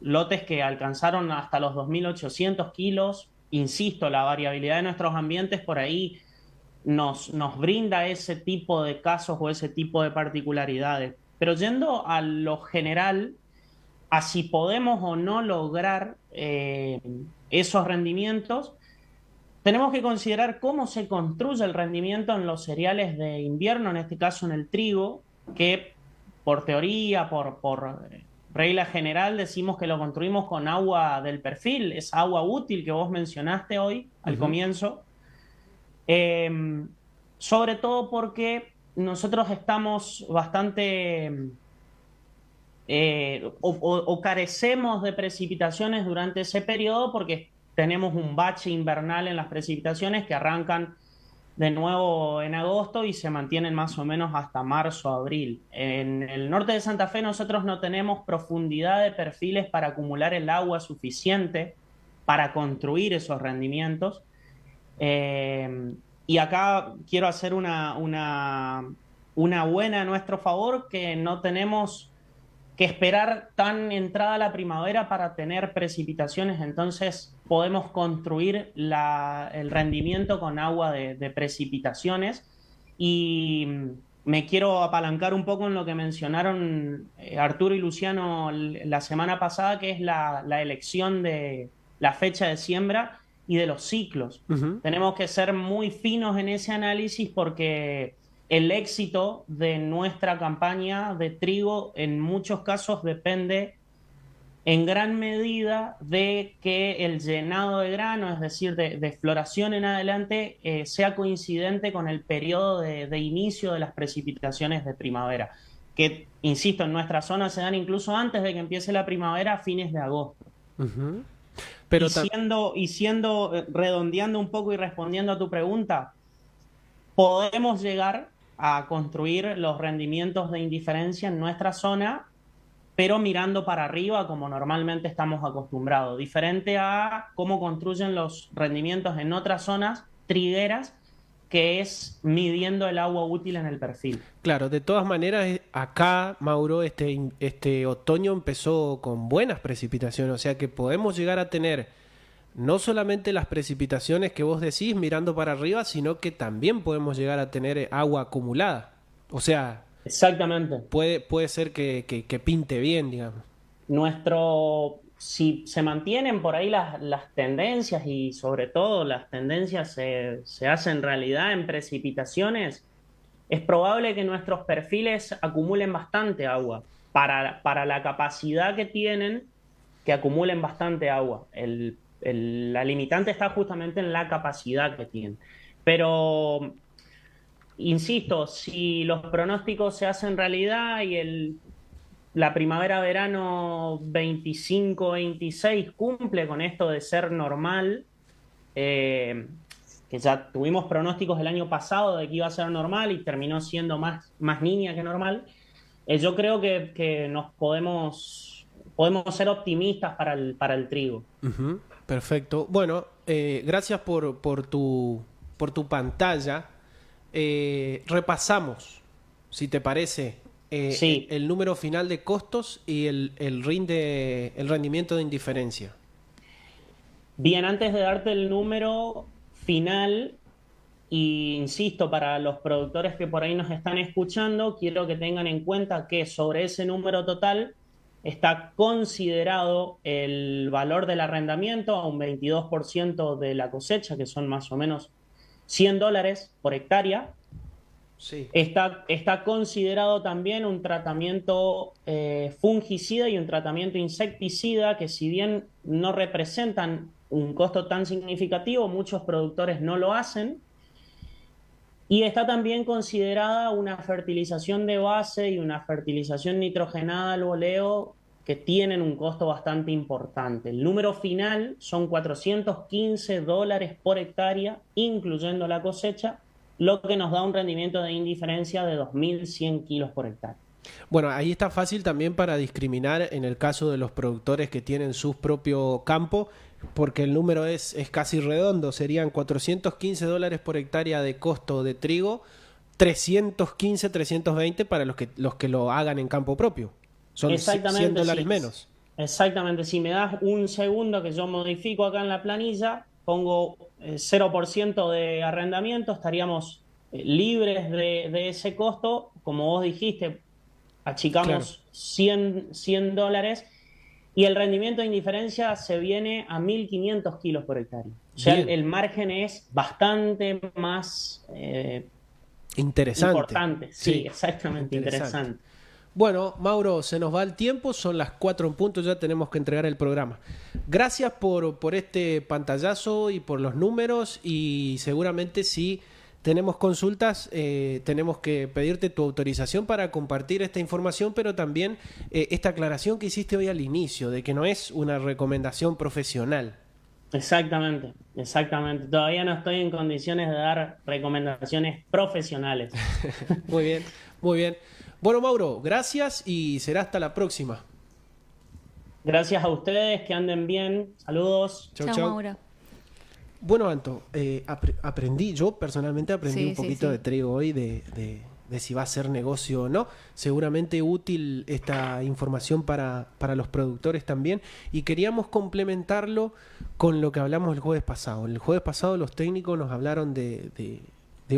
lotes que alcanzaron hasta los 2.800 kilos. Insisto, la variabilidad de nuestros ambientes por ahí nos brinda ese tipo de casos o ese tipo de particularidades. Pero yendo a lo general, a si podemos o no lograr esos rendimientos, tenemos que considerar cómo se construye el rendimiento en los cereales de invierno, en este caso en el trigo, que por teoría, por regla general, decimos que lo construimos con agua del perfil, esa agua útil que vos mencionaste hoy al comienzo. Sobre todo porque nosotros estamos bastante o carecemos de precipitaciones durante ese periodo porque tenemos un bache invernal en las precipitaciones que arrancan de nuevo en agosto y se mantienen más o menos hasta marzo, abril. En el norte de Santa Fe nosotros no tenemos profundidad de perfiles para acumular el agua suficiente para construir esos rendimientos. Y acá quiero hacer una buena a nuestro favor, que no tenemos que esperar tan entrada la primavera para tener precipitaciones, entonces podemos construir el rendimiento con agua de precipitaciones. Y me quiero apalancar un poco en lo que mencionaron Arturo y Luciano la semana pasada, que es la elección de la fecha de siembra y de los ciclos. Tenemos que ser muy finos en ese análisis porque el éxito de nuestra campaña de trigo en muchos casos depende en gran medida de que el llenado de grano, es decir, de floración en adelante, sea coincidente con el periodo de inicio de las precipitaciones de primavera, que, insisto, en nuestra zona se dan incluso antes de que empiece la primavera, a fines de agosto. Pero redondeando un poco y respondiendo a tu pregunta, podemos llegar a construir los rendimientos de indiferencia en nuestra zona, pero mirando para arriba como normalmente estamos acostumbrados, diferente a cómo construyen los rendimientos en otras zonas trigueras, que es midiendo el agua útil en el perfil. Claro, de todas maneras, acá, Mauro, este otoño empezó con buenas precipitaciones, o sea que podemos llegar a tener no solamente las precipitaciones que vos decís mirando para arriba, sino que también podemos llegar a tener agua acumulada. O sea, exactamente. Puede ser que pinte bien, digamos. Si se mantienen por ahí las tendencias, y sobre todo las tendencias se hacen realidad en precipitaciones, es probable que nuestros perfiles acumulen bastante agua. Para la capacidad que tienen, que acumulen bastante agua. La limitante está justamente en la capacidad que tienen. Pero, insisto, si los pronósticos se hacen realidad y la primavera-verano 25-26 cumple con esto de ser normal, que ya tuvimos pronósticos el año pasado de que iba a ser normal y terminó siendo más niña que normal, yo creo que nos podemos ser optimistas para el trigo. Perfecto. Bueno, gracias por tu pantalla. Repasamos, si te parece, sí, el número final de costos y el rendimiento de indiferencia. Bien, antes de darte el número final, y insisto, para los productores que por ahí nos están escuchando, quiero que tengan en cuenta que sobre ese número total está considerado el valor del arrendamiento a un 22% de la cosecha, que son más o menos $100 por hectárea. Sí. Está considerado también un tratamiento fungicida y un tratamiento insecticida que, si bien no representan un costo tan significativo, muchos productores no lo hacen. Y está también considerada una fertilización de base y una fertilización nitrogenada al boleo que tienen un costo bastante importante. El número final son $415 por hectárea, incluyendo la cosecha, lo que nos da un rendimiento de indiferencia de 2.100 kilos por hectárea. Bueno, ahí está fácil también para discriminar en el caso de los productores que tienen su propio campo, porque el número es casi redondo, serían $415 por hectárea de costo de trigo, 315, 320 para los que lo hagan en campo propio. Son $100 sí, menos. Exactamente, si me das un segundo que yo modifico acá en la planilla, pongo 0% de arrendamiento, estaríamos libres de ese costo. Como vos dijiste, achicamos $100 y el rendimiento de indiferencia se viene a 1.500 kilos por hectárea. O sea, el margen es bastante más interesante. Importante. Sí, exactamente, interesante. Bueno, Mauro, se nos va el tiempo, son las 4 en punto, ya tenemos que entregar el programa. Gracias por este pantallazo y por los números, y seguramente si tenemos consultas, tenemos que pedirte tu autorización para compartir esta información, pero también esta aclaración que hiciste hoy al inicio, de que no es una recomendación profesional. Exactamente. Todavía no estoy en condiciones de dar recomendaciones profesionales. Muy bien. Bueno, Mauro, gracias y será hasta la próxima. Gracias a ustedes, que anden bien. Saludos. Chau. Mauro. Bueno, Anto, yo personalmente aprendí un poquito de trigo hoy, de si va a ser negocio o no. Seguramente útil esta información para los productores también. Y queríamos complementarlo con lo que hablamos el jueves pasado. El jueves pasado los técnicos nos hablaron de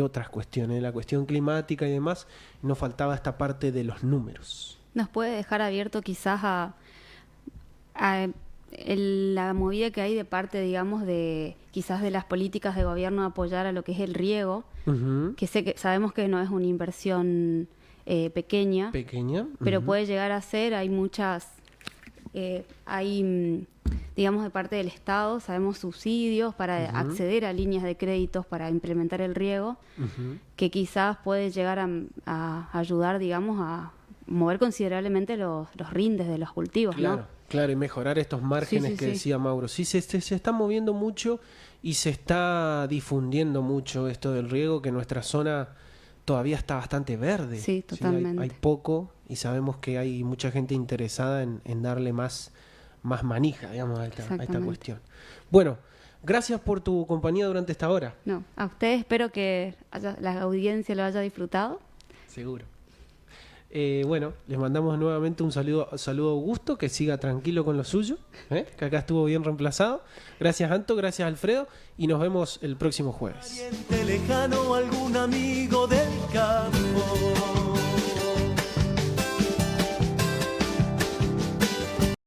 otras cuestiones, de la cuestión climática y demás. Nos faltaba esta parte de los números. Nos puede dejar abierto quizás a la movida que hay de parte, digamos, de quizás de las políticas de gobierno de apoyar a lo que es el riego, que sabemos que no es una inversión pequeña, pero puede llegar a ser. Hay muchas, digamos, de parte del Estado, sabemos, subsidios para acceder a líneas de créditos para implementar el riego, que quizás puede llegar a ayudar, digamos, a mover considerablemente los rindes de los cultivos, ¿no? Claro, y mejorar estos márgenes que decía Mauro. Sí, se está moviendo mucho y se está difundiendo mucho esto del riego, que nuestra zona todavía está bastante verde. Sí, totalmente. Hay poco, y sabemos que hay mucha gente interesada en darle más manija, digamos, a esta cuestión. Bueno, gracias por tu compañía durante esta hora. No, a ustedes, espero que la audiencia lo haya disfrutado. Seguro. Bueno, les mandamos nuevamente un saludo a Augusto, que siga tranquilo con lo suyo, que acá estuvo bien reemplazado. Gracias, Anto, gracias, Alfredo, y nos vemos el próximo jueves. Lejano, algún amigo del campo.